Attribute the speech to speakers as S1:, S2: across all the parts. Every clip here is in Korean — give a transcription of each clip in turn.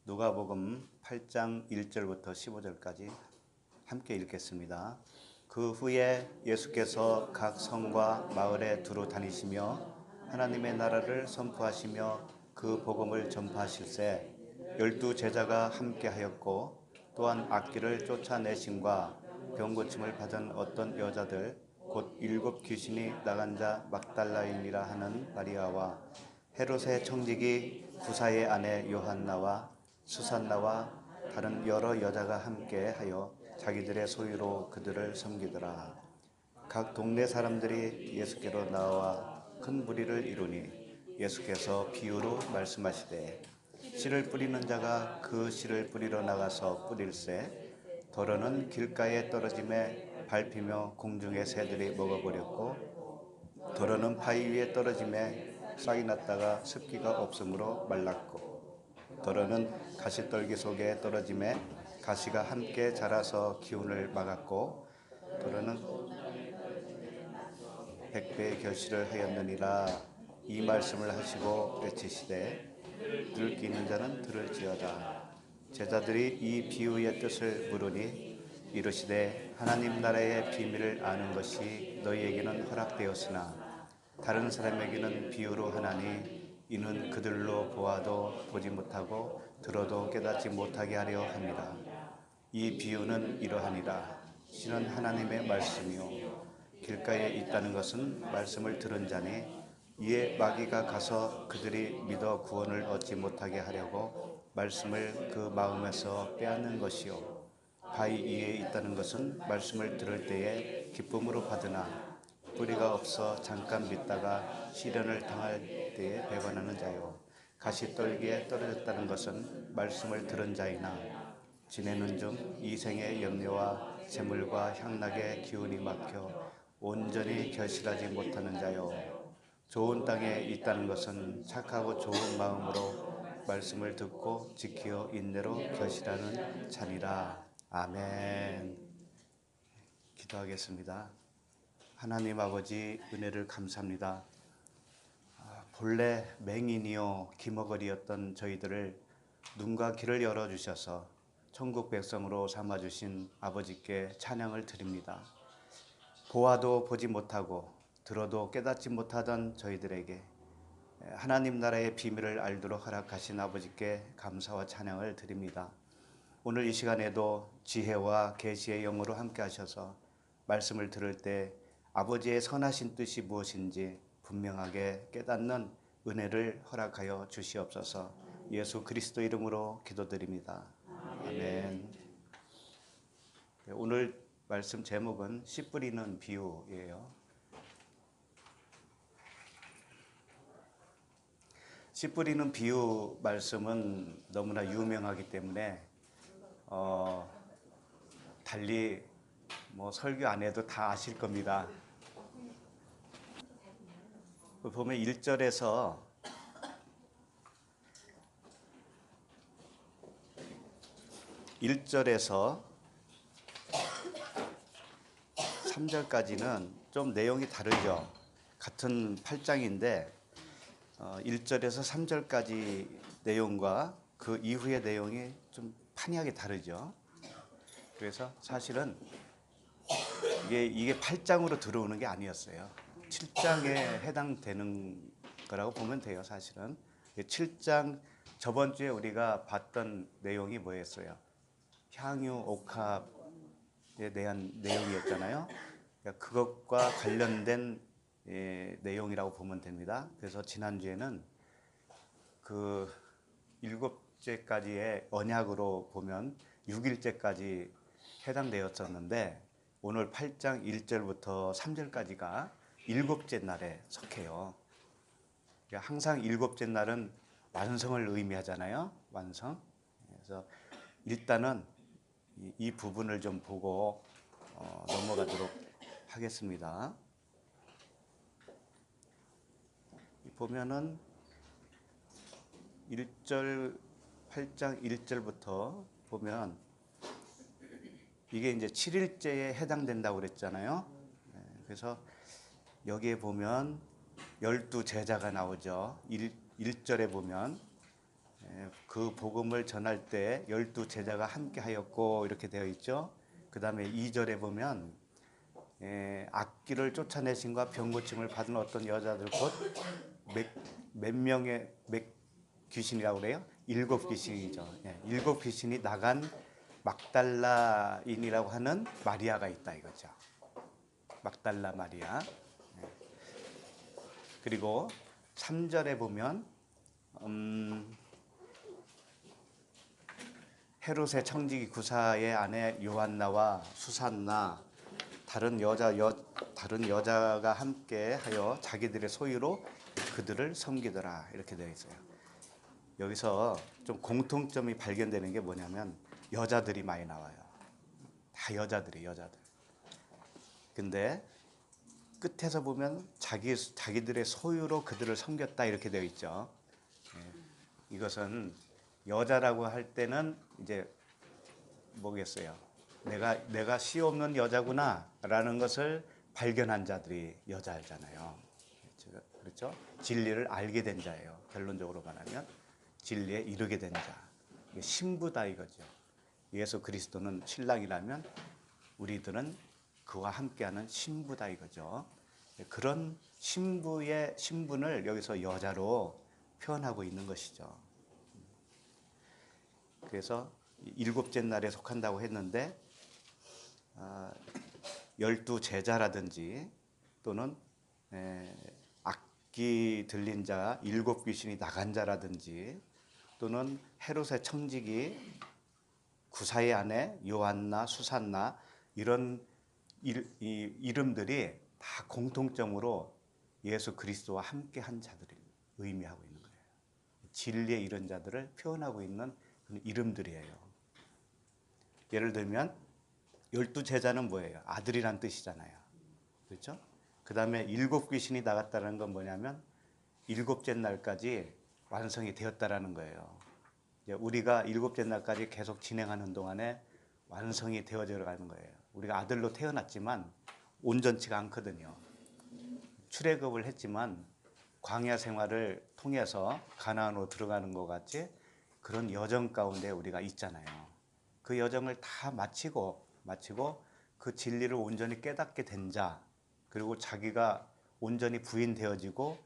S1: 누가복음 8장 1절부터 15절까지 함께 읽겠습니다. 그 후에 예수께서 각 성과 마을에 두루 다니시며 하나님의 나라를 선포하시며 그 복음을 전파하실세 12 제자가 함께 하였고 또한 악귀를 쫓아내심과 병 고침을 받은 어떤 여자들 곧 7 귀신이 나간 자 막달라인이라 하는 마리아와 헤롯의 청지기 구사의 아내 요한나와 수산나와 다른 여러 여자가 함께하여 자기들의 소유로 그들을 섬기더라. 각 동네 사람들이 예수께로 나와 큰 무리를 이루니 예수께서 비유로 말씀하시되 씨를 뿌리는 자가 그 씨를 뿌리러 나가서 뿌릴새 더러는 길가에 떨어짐에 밟히며 공중의 새들이 먹어버렸고 더러는 바위 위에 떨어짐에 싹이 났다가 습기가 없으므로 말랐고 더러는 가시떨기 속에 떨어짐에 가시가 함께 자라서 기운을 막았고 더러는 100배의 결실을 하였느니라. 이 말씀을 하시고 외치시되 들을 귀 있는 자는 들을지어다. 제자들이 이 비유의 뜻을 물으니 이르시되 하나님 나라의 비밀을 아는 것이 너희에게는 허락되었으나 다른 사람에게는 비유로 하나니 이는 그들로 보아도 보지 못하고 들어도 깨닫지 못하게 하려 함이라. 이 비유는 이러하니라. 씨는 하나님의 말씀이요 길가에 있다는 것은 말씀을 들은 자니 이에 마귀가 가서 그들이 믿어 구원을 얻지 못하게 하려고 말씀을 그 마음에서 빼앗는 것이요 바위 위에 있다는 것은 말씀을 들을 때에 기쁨으로 받으나 뿌리가 없어 잠깐 믿다가 시련을 당할 때에 배반하는 자요 가시떨기에 떨어졌다는 것은 말씀을 들은 자이나 지내는 중 이 생의 염려와 재물과 향락의 기운이 막혀 온전히 결실하지 못하는 자요 좋은 땅에 있다는 것은 착하고 좋은 마음으로 말씀을 듣고 지키어 인내로 결실하는 자니라. 아멘. 기도하겠습니다. 하나님 아버지 은혜를 감사합니다. 본래 맹인이요 기머거리였던 저희들을 눈과 귀를 열어주셔서 천국 백성으로 삼아주신 아버지께 찬양을 드립니다. 보아도 보지 못하고 들어도 깨닫지 못하던 저희들에게 하나님 나라의 비밀을 알도록 허락하신 아버지께 감사와 찬양을 드립니다. 오늘 이 시간에도 지혜와 계시의 영으로 함께 하셔서 말씀을 들을 때 아버지의 선하신 뜻이 무엇인지 분명하게 깨닫는 은혜를 허락하여 주시옵소서. 예수 그리스도 이름으로 기도드립니다. 아멘. 오늘 말씀 제목은 씨 뿌리는 비유예요. 씨 뿌리는 비유 말씀은 너무나 유명하기 때문에 달리 설교 안 해도 다 아실 겁니다. 보면 1절에서 3절까지는 좀 내용이 다르죠. 같은 8장인데 1절에서 3절까지 내용과 그 이후의 내용이 좀 판이하게 다르죠. 그래서 사실은 이게 8장으로 들어오는 게 아니었어요. 7장에 해당되는 거라고 보면 돼요. 사실은 7장 저번 주에 우리가 봤던 내용이 뭐였어요? 향유 옥합에 대한 내용이었잖아요. 그러니까 그것과 관련된 내용이라고 보면 됩니다. 그래서 지난주에는 그 7제까지의 언약으로 보면 6일제까지 해당되었었는데 오늘 8장 1절부터 3절까지가 7째 날에 속해요. 그러니까 항상 7째 날은 완성을 의미하잖아요. 완성. 그래서 일단은 이 부분을 좀 보고 넘어가도록 하겠습니다. 보면은 8장 1절부터 보면 이게 이제 7일째에 해당된다고 그랬잖아요. 그래서 여기에 보면 12 제자가 나오죠. 1절에 보면 그 복음을 전할 때 12제자가 함께 하였고 이렇게 되어 있죠. 그 다음에 2절에 보면 악기를 쫓아내신과 병고침을 받은 어떤 여자들 곧 몇 명의 귀신이라고 그래요? 7귀신이죠. 7귀신이 나간 막달라인이라고 하는 마리아가 있다 이거죠. 막달라 마리아. 그리고 3절에 보면 헤롯의 청지기 구사의 아내 요한나와 수산나 다른 여자가 함께하여 자기들의 소유로 그들을 섬기더라 이렇게 되어 있어요. 여기서 좀 공통점이 발견되는 게 뭐냐면 여자들이 많이 나와요. 다 여자들. 근데 끝에서 보면 자기들의 소유로 그들을 섬겼다 이렇게 되어 있죠. 이것은 여자라고 할 때는 이제 뭐겠어요? 내가 씨 없는 여자구나라는 것을 발견한 자들이 여자잖아요. 그렇죠? 진리를 알게 된 자예요. 결론적으로 말하면 진리에 이르게 된 자. 이게 신부다 이거죠. 예수 그리스도는 신랑이라면 우리들은 그와 함께하는 신부다 이거죠. 그런 신부의 신분을 여기서 여자로 표현하고 있는 것이죠. 그래서 7째 날에 속한다고 했는데 12제자라든지 또는 악기 들린 자 7귀신이 나간 자라든지 또는 헤롯의 청지기 구사의 아내 요한나 수산나 이런 이름들이 다 공통점으로 예수 그리스도와 함께한 자들을 의미하고 있는 거예요. 진리에 이른 자들을 표현하고 있는 그런 이름들이에요. 예를 들면 12제자는 뭐예요? 아들이란 뜻이잖아요. 그렇죠? 그 다음에 7귀신이 나갔다는 건 뭐냐면 7째 날까지 완성이 되었다라는 거예요. 우리가 7째 날까지 계속 진행하는 동안에 완성이 되어져 가는 거예요. 우리가 아들로 태어났지만 온전치가 않거든요. 출애굽을 했지만 광야 생활을 통해서 가나안으로 들어가는 것 같이 그런 여정 가운데 우리가 있잖아요. 그 여정을 다 마치고 그 진리를 온전히 깨닫게 된 자, 그리고 자기가 온전히 부인되어지고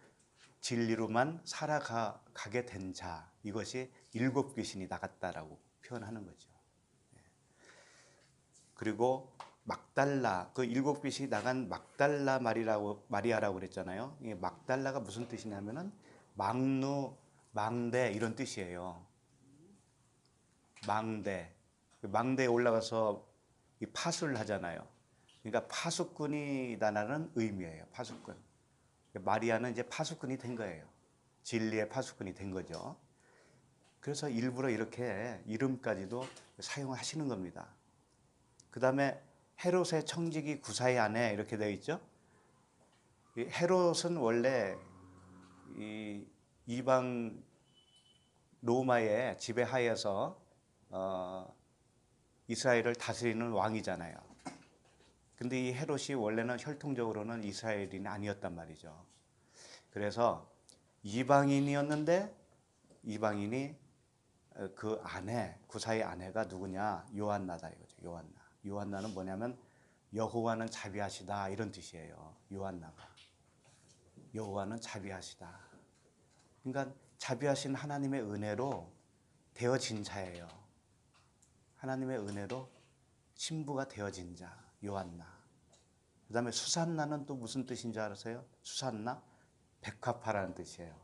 S1: 진리로만 살아가게 된 자, 이것이 7귀신이 나갔다라고 표현하는 거죠. 그리고 막달라, 그 7귀신이 나간 막달라 마리아라고 그랬잖아요. 이 막달라가 무슨 뜻이냐면은 망대 이런 뜻이에요. 망대에 올라가서 이 파수를 하잖아요. 그러니까 파수꾼이다라는 의미예요. 파수꾼. 마리아는 이제 파수꾼이 된 거예요. 진리의 파수꾼이 된 거죠. 그래서 일부러 이렇게 이름까지도 사용하시는 겁니다. 그 다음에 헤롯의 청지기 구사의 아내 이렇게 되어 있죠. 헤롯은 원래 이방 로마의 지배하에서 이스라엘을 다스리는 왕이잖아요. 근데 이 헤롯이 원래는 혈통적으로는 이스라엘인이 아니었단 말이죠. 그래서 이방인이었는데 이방인이 그 아내, 구사의 아내가 누구냐? 요한나다 이거죠. 요한나는 뭐냐면 여호와는 자비하시다 이런 뜻이에요. 여호와는 자비하시다. 그러니까 자비하신 하나님의 은혜로 되어진 자예요. 하나님의 은혜로 신부가 되어진 자, 요한나. 그 다음에 수산나는 또 무슨 뜻인 줄 아세요? 수산나? 백합화라는 뜻이에요.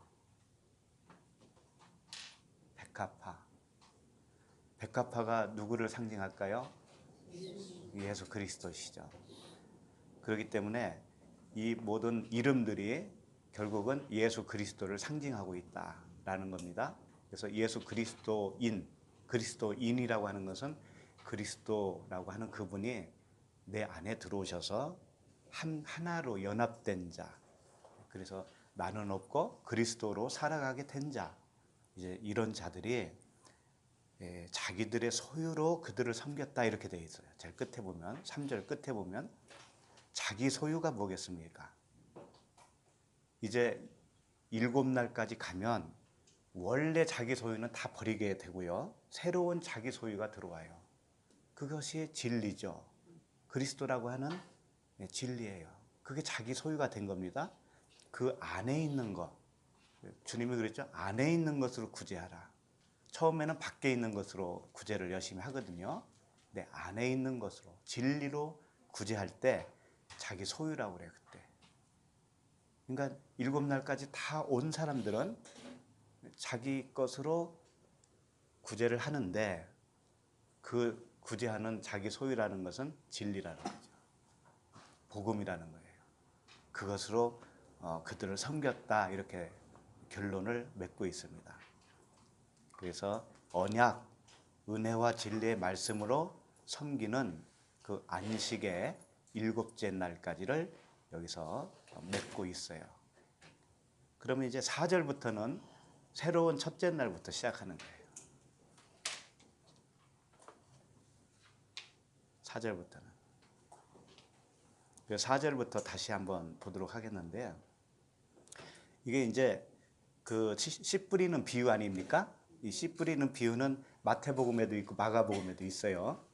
S1: 백합화가 누구를 상징할까요? 예수 그리스도시죠. 그렇기 때문에 이 모든 이름들이 결국은 예수 그리스도를 상징하고 있다라는 겁니다. 그래서 예수 그리스도인이라고 하는 것은 그리스도라고 하는 그분이 내 안에 들어오셔서 하나로 연합된 자. 그래서 나는 없고 그리스도로 살아가게 된 자. 이제 이런 자들이 자기들의 소유로 그들을 섬겼다 이렇게 되어 있어요. 제일 끝에 보면 3절 끝에 보면 자기 소유가 뭐겠습니까? 이제 7날까지 가면 원래 자기 소유는 다 버리게 되고요. 새로운 자기 소유가 들어와요. 그것이 진리죠. 그리스도라고 하는 진리예요. 그게 자기 소유가 된 겁니다. 그 안에 있는 것, 주님이 그랬죠. 안에 있는 것으로 구제하라. 처음에는 밖에 있는 것으로 구제를 열심히 하거든요. 내 안에 있는 것으로, 진리로 구제할 때 자기 소유라고 그래요, 그때. 그러니까 7날까지 다 온 사람들은 자기 것으로 구제를 하는데, 그 구제하는 자기 소유라는 것은 진리라는 거죠. 복음이라는 거예요. 그것으로 그들을 섬겼다, 이렇게 결론을 맺고 있습니다. 그래서 언약, 은혜와 진리의 말씀으로 섬기는 그 안식의 7째 날까지를 여기서 맺고 있어요. 그러면 이제 4절부터는 새로운 첫째 날부터 시작하는 거예요. 4절부터는. 4절부터 다시 한번 보도록 하겠는데요. 이게 이제 그 씨 뿌리는 비유 아닙니까? 이 씨 뿌리는 비유는 마태복음에도 있고 마가복음에도 있어요.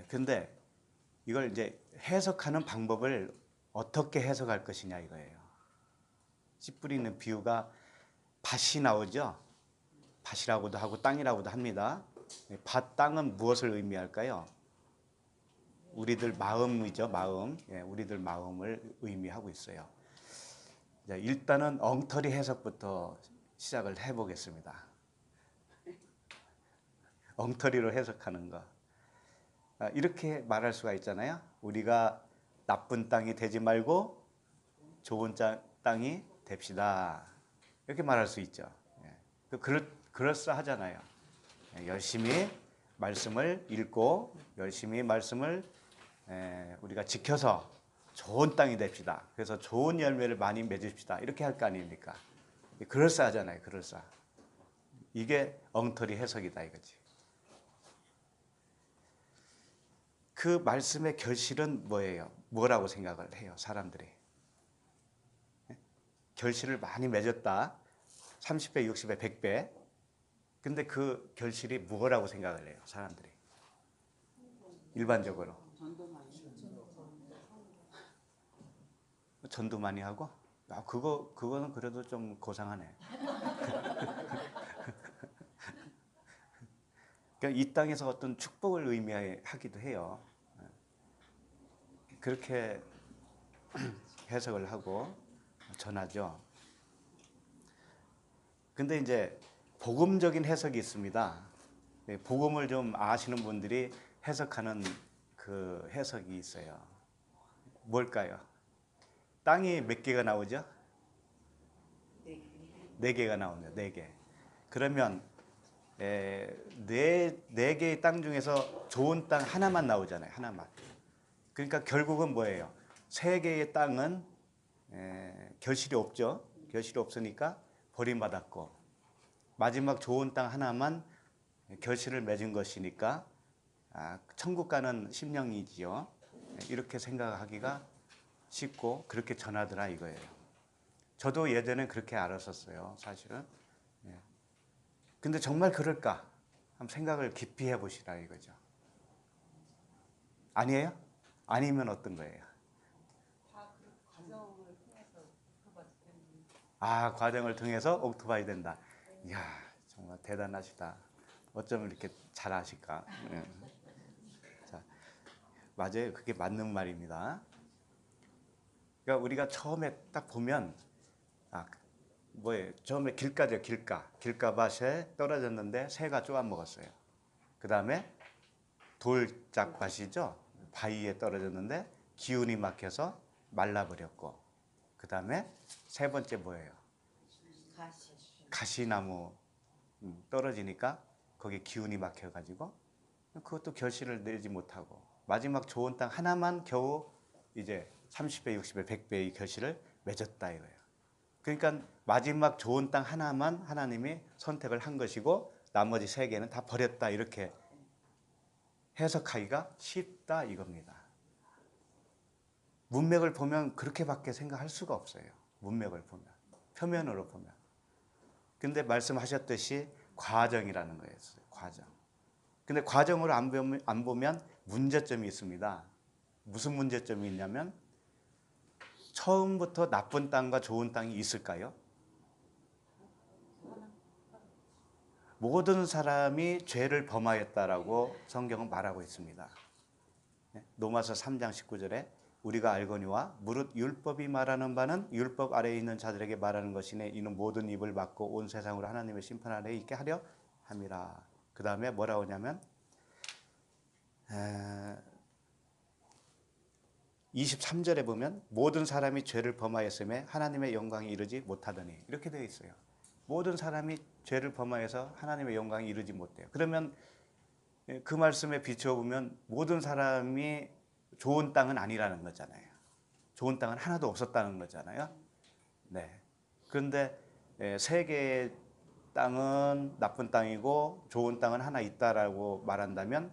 S1: 근데 이걸 이제 해석하는 방법을 어떻게 해석할 것이냐 이거예요. 씨 뿌리는 비유가 밭이 나오죠. 밭이라고도 하고 땅이라고도 합니다. 밭, 땅은 무엇을 의미할까요? 우리들 마음이죠, 마음. 우리들 마음을 의미하고 있어요. 일단은 엉터리 해석부터 시작을 해보겠습니다. 엉터리로 해석하는 거. 이렇게 말할 수가 있잖아요. 우리가 나쁜 땅이 되지 말고 좋은 땅이 됩시다. 이렇게 말할 수 있죠. 그럴싸하잖아요. 열심히 말씀을 읽고 열심히 말씀을 우리가 지켜서 좋은 땅이 됩시다. 그래서 좋은 열매를 많이 맺읍시다. 이렇게 할 거 아닙니까? 그럴싸하잖아요. 그럴싸. 이게 엉터리 해석이다 이거지. 그 말씀의 결실은 뭐예요? 뭐라고 생각을 해요, 사람들이? 결실을 많이 맺었다. 30배, 60배, 100배. 근데 그 결실이 뭐라고 생각을 해요, 사람들이? 일반적으로. 전도 많이 하고? 그거는 그래도 좀 고상하네. 그러니까 이 땅에서 어떤 축복을 의미하기도 해요. 그렇게 해석을 하고 전하죠. 근데 이제 복음적인 해석이 있습니다. 복음을 좀 아시는 분들이 해석하는 그 해석이 있어요. 뭘까요? 땅이 몇 개가 나오죠? 4개가 나오네요. 4개. 그러면 네 개의 땅 중에서 좋은 땅 하나만 나오잖아요. 하나만. 그러니까 결국은 뭐예요? 3개의 땅은 결실이 없죠. 결실이 없으니까 버림받았고, 마지막 좋은 땅 하나만 결실을 맺은 것이니까 천국 가는 심령이지요. 이렇게 생각하기가 쉽고 그렇게 전하더라 이거예요. 저도 예전에 그렇게 알았었어요, 사실은. 근데 정말 그럴까? 한번 생각을 깊이 해보시라 이거죠. 아니에요? 아니면 어떤 거예요? 과정을 통해서 옥토바이 된다. 이야, 정말 대단하시다. 어쩜 이렇게 잘 아실까? 자, 맞아요. 그게 맞는 말입니다. 그러니까 우리가 처음에 딱 보면, 뭐예요? 처음에 길가죠, 길가. 길가밭에 떨어졌는데 새가 쪼아먹었어요. 그 다음에 돌짝밭이죠. 바위에 떨어졌는데 기운이 막혀서 말라버렸고, 그 다음에 세 번째 뭐예요? 가시나무 떨어지니까 거기에 기운이 막혀가지고 그것도 결실을 내지 못하고, 마지막 좋은 땅 하나만 겨우 이제 30배, 60배, 100배의 결실을 맺었다 이거예요. 그러니까 마지막 좋은 땅 하나만 하나님이 선택을 한 것이고 나머지 3개는 다 버렸다, 이렇게 해석하기가 쉽다 이겁니다. 문맥을 보면 그렇게밖에 생각할 수가 없어요. 문맥을 보면, 표면으로 보면. 근데 말씀하셨듯이 과정이라는 거였어요. 과정. 근데 과정으로 안 보면 문제점이 있습니다. 무슨 문제점이 있냐면 처음부터 나쁜 땅과 좋은 땅이 있을까요? 모든 사람이 죄를 범하였다라고 성경은 말하고 있습니다. 로마서 3장 19절에 우리가 알거니와 무릇 율법이 말하는 바는 율법 아래에 있는 자들에게 말하는 것이네 이는 모든 입을 막고 온 세상으로 하나님의 심판 아래에 있게 하려 함이라. 그 다음에 뭐라고 하냐면 23절에 보면 모든 사람이 죄를 범하였음에 하나님의 영광이 이르지 못하더니 이렇게 되어 있어요. 모든 사람이 죄를 범하여서 하나님의 영광이 이르지 못해요. 그러면 그 말씀에 비추어 보면 모든 사람이 좋은 땅은 아니라는 거잖아요. 좋은 땅은 하나도 없었다는 거잖아요. 네. 그런데 세계의 땅은 나쁜 땅이고 좋은 땅은 하나 있다라고 말한다면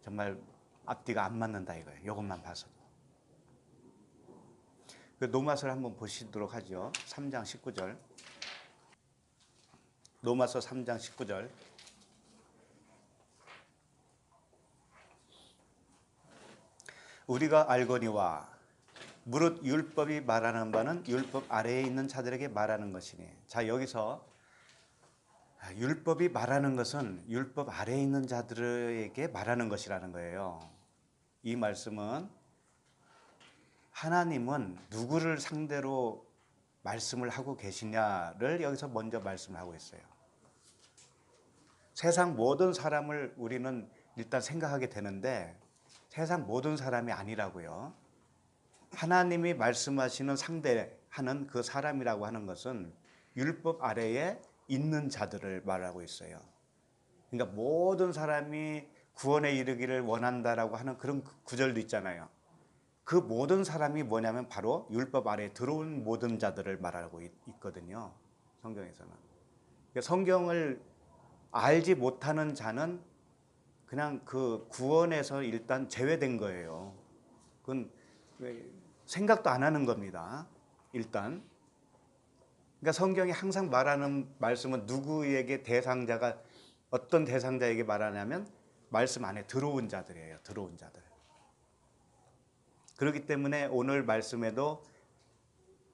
S1: 정말 앞뒤가 안 맞는다 이거예요. 이것만 봐서도. 그 로마서를 한번 보시도록 하죠. 3장 19절. 로마서 3장 19절. 우리가 알거니와 무릇 율법이 말하는 바는 율법 아래에 있는 자들에게 말하는 것이니. 자, 여기서 율법이 말하는 것은 율법 아래에 있는 자들에게 말하는 것이라는 거예요. 이 말씀은 하나님은 누구를 상대로 말씀을 하고 계시냐를 여기서 먼저 말씀하고 있어요. 세상 모든 사람을 우리는 일단 생각하게 되는데 세상 모든 사람이 아니라고요. 하나님이 말씀하시는 상대하는 그 사람이라고 하는 것은 율법 아래에 있는 자들을 말하고 있어요. 그러니까 모든 사람이 구원에 이르기를 원한다라고 하는 그런 구절도 있잖아요. 그 모든 사람이 뭐냐면 바로 율법 아래에 들어온 모든 자들을 말하고 있거든요. 성경에서는. 그러니까 성경을 알지 못하는 자는 그냥 그 구원에서 일단 제외된 거예요. 그건 생각도 안 하는 겁니다. 일단. 그러니까 성경이 항상 말하는 말씀은 누구에게 대상자가 어떤 대상자에게 말하냐면 말씀 안에 들어온 자들이에요. 들어온 자들. 그렇기 때문에 오늘 말씀에도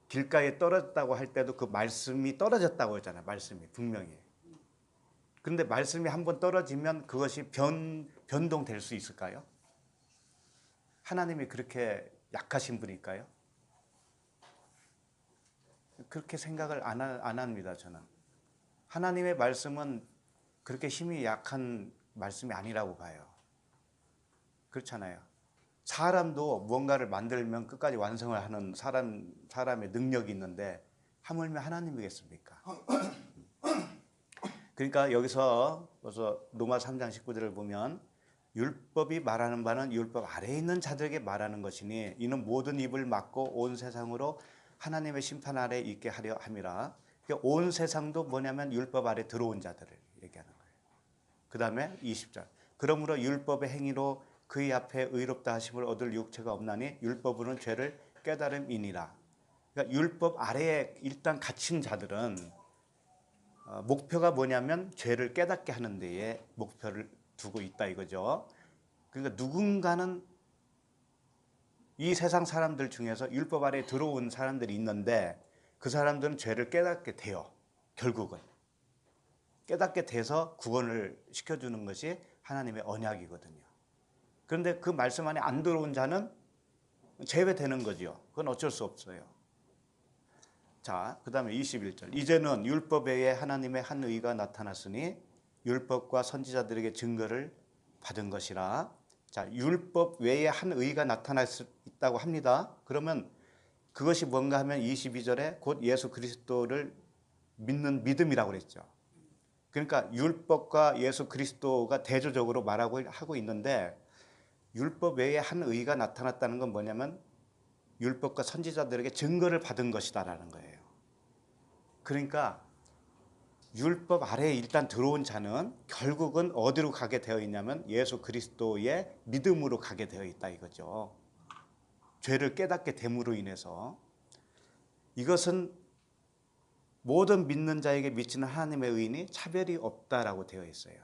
S1: 길가에 떨어졌다고 할 때도 그 말씀이 떨어졌다고 했잖아요. 말씀이 분명히. 그런데 말씀이 한번 떨어지면 그것이 변동될 수 있을까요? 하나님이 그렇게 약하신 분일까요? 그렇게 생각을 안 합니다. 저는. 하나님의 말씀은 그렇게 힘이 약한 말씀이 아니라고 봐요. 그렇잖아요. 사람도 무언가를 만들면 끝까지 완성을 하는 사람의 능력이 있는데 하물며 하나님이겠습니까? 그러니까 여기서 로마 3장 19절을 보면 율법이 말하는 바는 율법 아래에 있는 자들에게 말하는 것이니 이는 모든 입을 막고 온 세상으로 하나님의 심판 아래 있게 하려 함이라. 그러니까 온 세상도 뭐냐면 율법 아래 들어온 자들을 얘기하는 거예요. 그 다음에 20절. 그러므로 율법의 행위로 그의 앞에 의롭다 하심을 얻을 육체가 없나니 율법으로는 죄를 깨달음이니라. 그러니까 율법 아래에 일단 갇힌 자들은 목표가 뭐냐면 죄를 깨닫게 하는 데에 목표를 두고 있다 이거죠. 그러니까 누군가는 이 세상 사람들 중에서 율법 아래에 들어온 사람들이 있는데 그 사람들은 죄를 깨닫게 돼요. 결국은. 깨닫게 돼서 구원을 시켜주는 것이 하나님의 언약이거든요. 그런데 그 말씀 안에 안 들어온 자는 제외되는 거죠. 그건 어쩔 수 없어요. 자, 그 다음에 21절. 이제는 율법 외에 하나님의 한 의가 나타났으니 율법과 선지자들에게 증거를 받은 것이라. 자, 율법 외에 한 의가 나타났다고 합니다. 그러면 그것이 뭔가 하면 22절에 곧 예수 그리스도를 믿는 믿음이라고 그랬죠. 그러니까 율법과 예수 그리스도가 대조적으로 하고 있는데 율법 외에 한 의가 나타났다는 건 뭐냐면 율법과 선지자들에게 증거를 받은 것이다라는 거예요. 그러니까 율법 아래에 일단 들어온 자는 결국은 어디로 가게 되어 있냐면 예수 그리스도의 믿음으로 가게 되어 있다 이거죠. 죄를 깨닫게 됨으로 인해서. 이것은 모든 믿는 자에게 미치는 하나님의 의인이 차별이 없다라고 되어 있어요.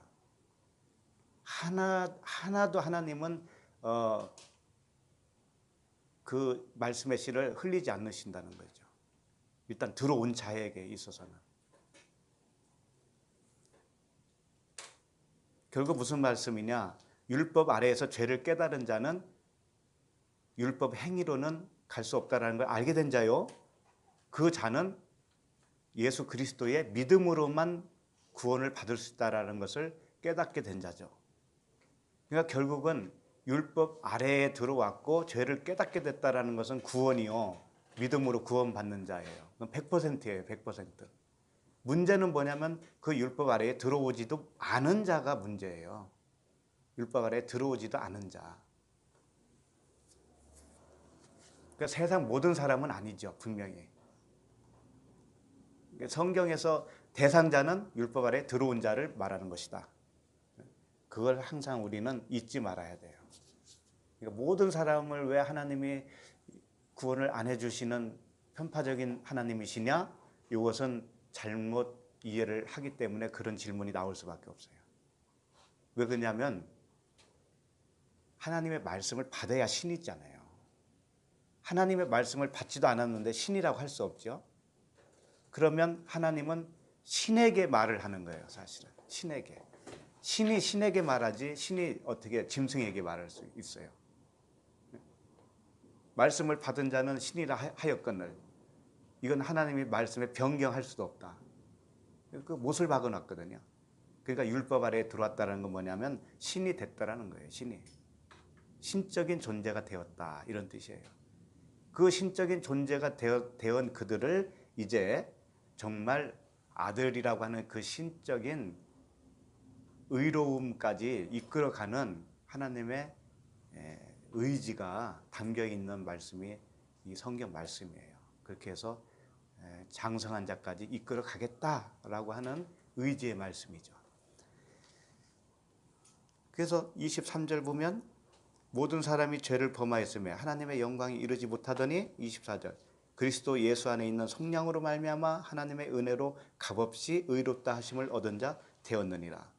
S1: 하나도 하나님은 그 말씀의 씨를 흘리지 않으신다는 거죠. 일단 들어온 자에게 있어서는. 결국 무슨 말씀이냐? 율법 아래에서 죄를 깨달은 자는 율법 행위로는 갈 수 없다는 걸 알게 된 자요. 그 자는 예수 그리스도의 믿음으로만 구원을 받을 수 있다는 것을 깨닫게 된 자죠. 그러니까 결국은 율법 아래에 들어왔고 죄를 깨닫게 됐다는 것은 구원이요. 믿음으로 구원받는 자예요. 100%예요. 100%. 문제는 뭐냐면 그 율법 아래에 들어오지도 않은 자가 문제예요. 율법 아래에 들어오지도 않은 자. 그러니까 세상 모든 사람은 아니죠. 분명히. 성경에서 대상자는 율법 아래에 들어온 자를 말하는 것이다. 그걸 항상 우리는 잊지 말아야 돼요. 그러니까 모든 사람을 왜 하나님이 구원을 안 해주시는 편파적인 하나님이시냐? 이것은 잘못 이해를 하기 때문에 그런 질문이 나올 수밖에 없어요. 왜 그러냐면 하나님의 말씀을 받아야 신이잖아요. 하나님의 말씀을 받지도 않았는데 신이라고 할 수 없죠. 그러면 하나님은 신에게 말을 하는 거예요. 사실은 신에게. 신이 신에게 말하지 신이 어떻게 짐승에게 말할 수 있어요. 말씀을 받은 자는 신이라 하였거늘 이건 하나님의 말씀에 변경할 수도 없다. 그 못을 박아놨거든요. 그러니까 율법 아래에 들어왔다는 건 뭐냐면 신이 됐다라는 거예요. 신이. 신적인 존재가 되었다 이런 뜻이에요. 그 신적인 존재가 되온 그들을 이제 정말 아들이라고 하는 그 신적인 의로움까지 이끌어가는 하나님의 의지가 담겨 있는 말씀이 이 성경 말씀이에요. 그렇게 해서 장성한 자까지 이끌어 가겠다라고 하는 의지의 말씀이죠. 그래서 23절 보면 모든 사람이 죄를 범하였으며 하나님의 영광이 이르지 못하더니 24절 그리스도 예수 안에 있는 성령으로 말미암아 하나님의 은혜로 값없이 의롭다 하심을 얻은 자 되었느니라.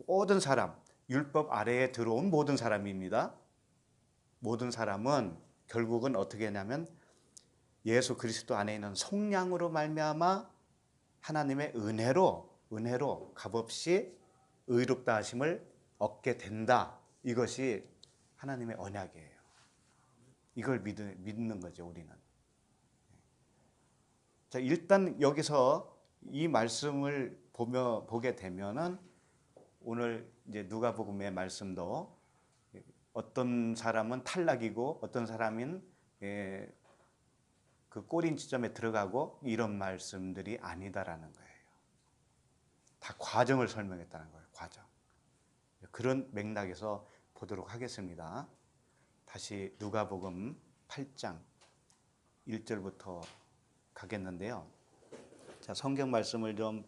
S1: 모든 사람, 율법 아래에 들어온 모든 사람입니다. 모든 사람은 결국은 어떻게 하냐면 예수 그리스도 안에 있는 성령으로 말미암아 하나님의 은혜로 값없이 의롭다 하심을 얻게 된다. 이것이 하나님의 언약이에요. 이걸 믿는 거죠, 우리는. 자, 일단 여기서 이 말씀을 보게 되면은 오늘 이제 누가복음의 말씀도 어떤 사람은 탈락이고 어떤 사람은 그 꼬린 지점에 들어가고 이런 말씀들이 아니다라는 거예요. 다 과정을 설명했다는 거예요. 과정. 그런 맥락에서 보도록 하겠습니다. 다시 누가복음 8장 1절부터 가겠는데요. 자, 성경 말씀을 좀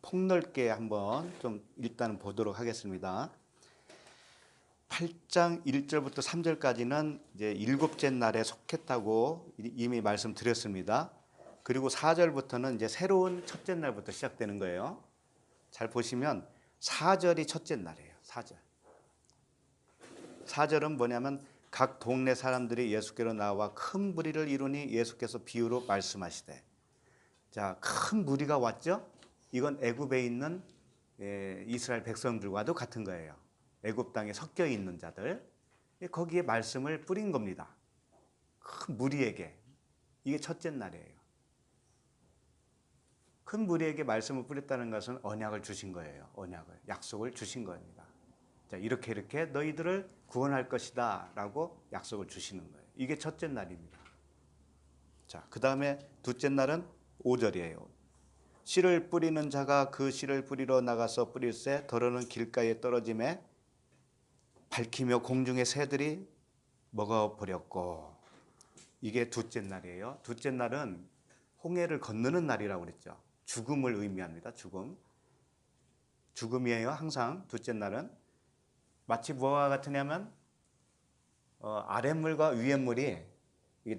S1: 폭넓게 한번 좀 일단 보도록 하겠습니다. 8장 1절부터 3절까지는 이제 일곱째 날에 속했다고 이미 말씀드렸습니다. 그리고 4절부터는 이제 새로운 첫째 날부터 시작되는 거예요. 잘 보시면 4절이 첫째 날이에요. 4절. 4절은 뭐냐면 각 동네 사람들이 예수께로 나와 큰 무리를 이루니 예수께서 비유로 말씀하시되. 자, 큰 무리가 왔죠? 이건 애굽에 있는 이스라엘 백성들과도 같은 거예요. 애굽 땅에 섞여 있는 자들. 거기에 말씀을 뿌린 겁니다. 큰 무리에게. 이게 첫째 날이에요. 큰 무리에게 말씀을 뿌렸다는 것은 언약을 주신 거예요. 언약을. 약속을 주신 겁니다. 자, 이렇게 너희들을 구원할 것이다 라고 약속을 주시는 거예요. 이게 첫째 날입니다. 자, 그 다음에 둘째 날은 5절이에요. 씨를 뿌리는 자가 그 씨를 뿌리러 나가서 뿌릴새 더러는 길가에 떨어짐에 밝히며 공중의 새들이 먹어버렸고. 이게 둘째 날이에요. 둘째 날은 홍해를 건너는 날이라고 그랬죠. 죽음을 의미합니다. 죽음이에요. 항상 둘째 날은. 마치 뭐와 같으냐면 아랫물과 위에물이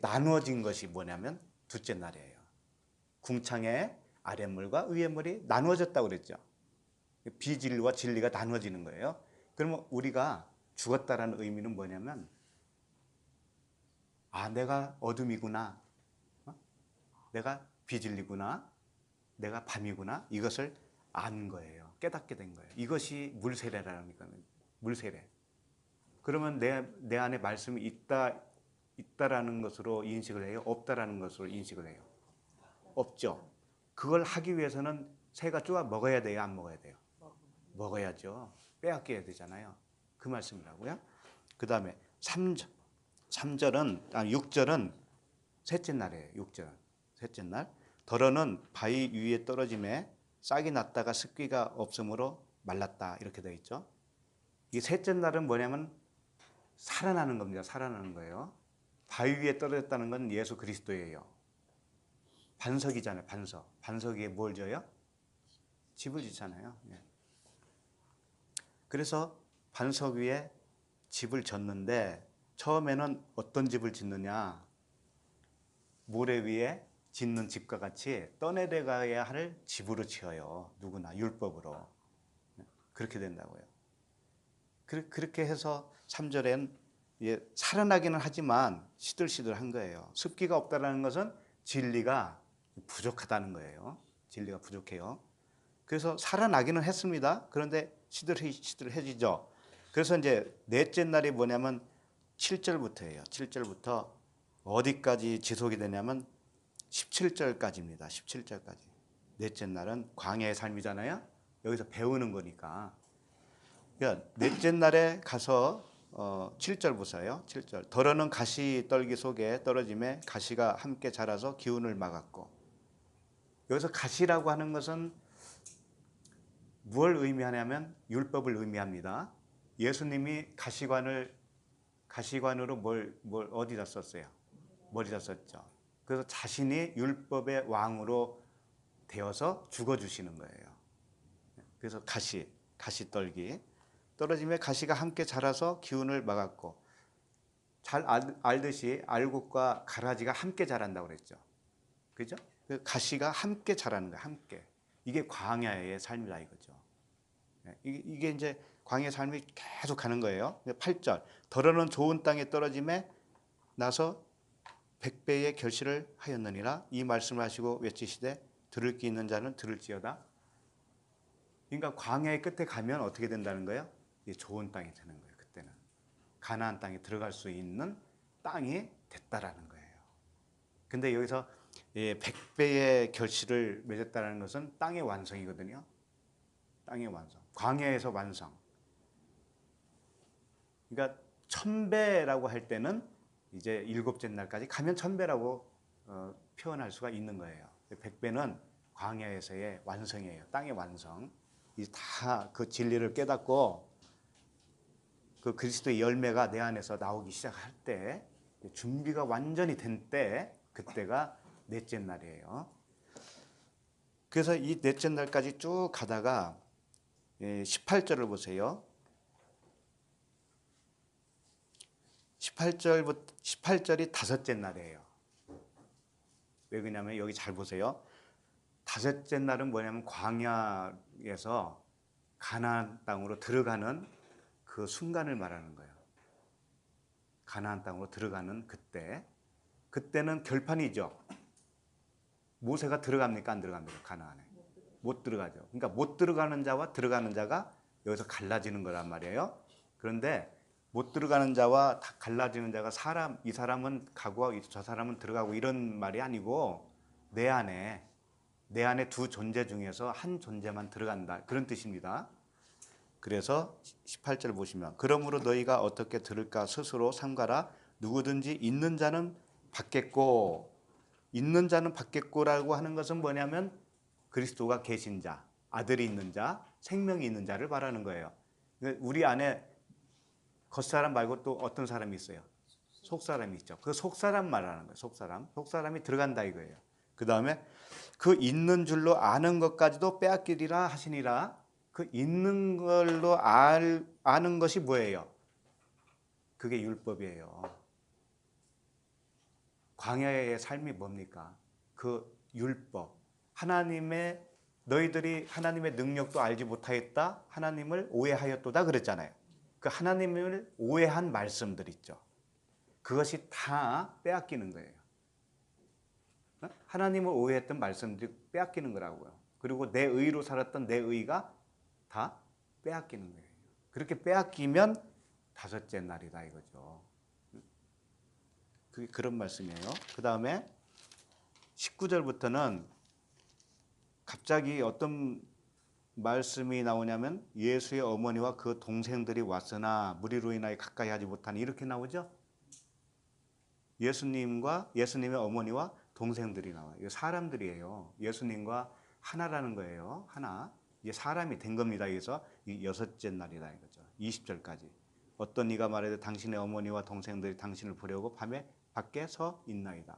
S1: 나누어진 것이 뭐냐면 둘째 날이에요. 궁창에 아랫물과 위의 물이 나누어졌다고 그랬죠. 비진리와 진리가 나누어지는 거예요. 그러면 우리가 죽었다라는 의미는 뭐냐면 내가 어둠이구나, 내가 비진리구나, 내가 밤이구나, 이것을 안 거예요. 깨닫게 된 거예요. 이것이 물세례라는 거니까. 물세례. 그러면 내 안에 말씀이 있다라는 것으로 인식을 해요? 없다라는 것으로 인식을 해요? 없죠. 그걸 하기 위해서는 새가 쪼아 먹어야 돼요? 안 먹어야 돼요? 먹어야죠. 빼앗겨야 되잖아요. 그 말씀이라고요. 그 다음에 6절은 셋째 날이에요. 6절은 셋째 날. 더러는 바위 위에 떨어짐에 싹이 났다가 습기가 없으므로 말랐다, 이렇게 되어 있죠. 이 셋째 날은 뭐냐면 살아나는 겁니다. 살아나는 거예요. 바위 위에 떨어졌다는 건 예수 그리스도예요. 반석이잖아요. 반석 위에 뭘 져요? 집을 짓잖아요. 그래서 반석 위에 집을 졌는데 처음에는 어떤 집을 짓느냐, 모래 위에 짓는 집과 같이 떠내려가야 할 집으로 지어요. 누구나 율법으로. 그렇게 된다고요. 그렇게 해서 3절엔 살아나기는 하지만 시들시들한 거예요. 습기가 없다는 것은 진리가 부족하다는 거예요. 진리가 부족해요. 그래서 살아나기는 했습니다. 그런데 시들시들해지죠. 그래서 이제 넷째 날이 뭐냐면 7절부터예요. 7절부터 어디까지 지속이 되냐면 17절까지입니다. 17절까지. 넷째 날은 광야의 삶이잖아요. 여기서 배우는 거니까. 그러니까 넷째 날에 가서 7절 보세요. 7절. 더러는 가시 떨기 속에 떨어짐에 가시가 함께 자라서 기운을 막았고. 여기서 가시라고 하는 것은 무엇을 의미하냐면 율법을 의미합니다. 예수님이 가시관으로 뭘 어디다 썼어요? 머리다 썼죠. 그래서 자신이 율법의 왕으로 되어서 죽어주시는 거예요. 그래서 가시 떨기. 떨어짐에 가시가 함께 자라서 기운을 막았고, 잘 알듯이 알곡과 가라지가 함께 자란다고 그랬죠. 그죠? 가시가 함께 자라는 거예요. 함께. 이게 광야의 삶이다 이거죠. 이게 이제 광야의 삶이 계속 가는 거예요. 8절. 더러는 좋은 땅에 떨어짐에 나서 100배의 결실을 하였느니라. 이 말씀을 하시고 외치시되 들을 귀 있는 자는 들을지어다. 그러니까 광야의 끝에 가면 어떻게 된다는 거예요? 좋은 땅이 되는 거예요. 그때는 가나안 땅에 들어갈 수 있는 땅이 됐다라는 거예요. 근데 여기서 100배의 결실을 맺었다는 것은 땅의 완성이거든요. 땅의 완성. 광야에서 완성. 그러니까 1000배라고 할 때는 이제 일곱째 날까지 가면 1000배라고 표현할 수가 있는 거예요. 100배는 광야에서의 완성이에요. 땅의 완성. 다 그 진리를 깨닫고 그 그리스도의 열매가 내 안에서 나오기 시작할 때, 준비가 완전히 된 때, 그때가 넷째 날이에요. 그래서 이 넷째 날까지 쭉 가다가 18절을 보세요. 18절이 다섯째 날이에요. 왜 그러냐면 여기 잘 보세요. 다섯째 날은 뭐냐면 광야에서 가나안 땅으로 들어가는 그 순간을 말하는 거예요. 가나안 땅으로 들어가는 그때는 결판이죠. 모세가 들어갑니까? 안 들어갑니까? 가나안에. 못 들어가죠. 그러니까 못 들어가는 자와 들어가는 자가 여기서 갈라지는 거란 말이에요. 그런데 못 들어가는 자와 갈라지는 자가 이 사람은 가고 저 사람은 들어가고 이런 말이 아니고 내 안에 두 존재 중에서 한 존재만 들어간다, 그런 뜻입니다. 그래서 18절 보시면 그러므로 너희가 어떻게 들을까 스스로 삼가라. 누구든지 있는 자는 받겠고, 있는 자는 받겠고라고 하는 것은 뭐냐면 그리스도가 계신 자, 아들이 있는 자, 생명이 있는 자를 말하는 거예요. 우리 안에 겉사람 말고 또 어떤 사람이 있어요? 속사람이 있죠. 그 속사람 말하는 거예요. 속사람이 들어간다 이거예요. 그 다음에 그 있는 줄로 아는 것까지도 빼앗기리라 하시니라. 그 있는 걸로 아는 것이 뭐예요? 그게 율법이에요. 광야의 삶이 뭡니까? 그 율법, 너희들이 하나님의 능력도 알지 못하였다. 하나님을 오해하였도다 그랬잖아요. 그 하나님을 오해한 말씀들 있죠. 그것이 다 빼앗기는 거예요. 하나님을 오해했던 말씀들이 빼앗기는 거라고요. 그리고 내 의로 살았던 내 의가 다 빼앗기는 거예요. 그렇게 빼앗기면 다섯째 날이다 이거죠. 그게 그런 말씀이에요. 그 다음에 19절부터는 갑자기 어떤 말씀이 나오냐면 예수의 어머니와 그 동생들이 왔으나 무리로 인하여 가까이 하지 못하니 이렇게 나오죠. 예수님의 어머니와 동생들이 나와요. 이거 사람들이에요. 예수님과 하나라는 거예요. 하나. 이제 사람이 된 겁니다. 그래서 이 여섯째 날이다 이거죠. 20절까지. 어떤 이가 말하되 당신의 어머니와 동생들이 당신을 보려고 밤에 밖에 서 있나이다.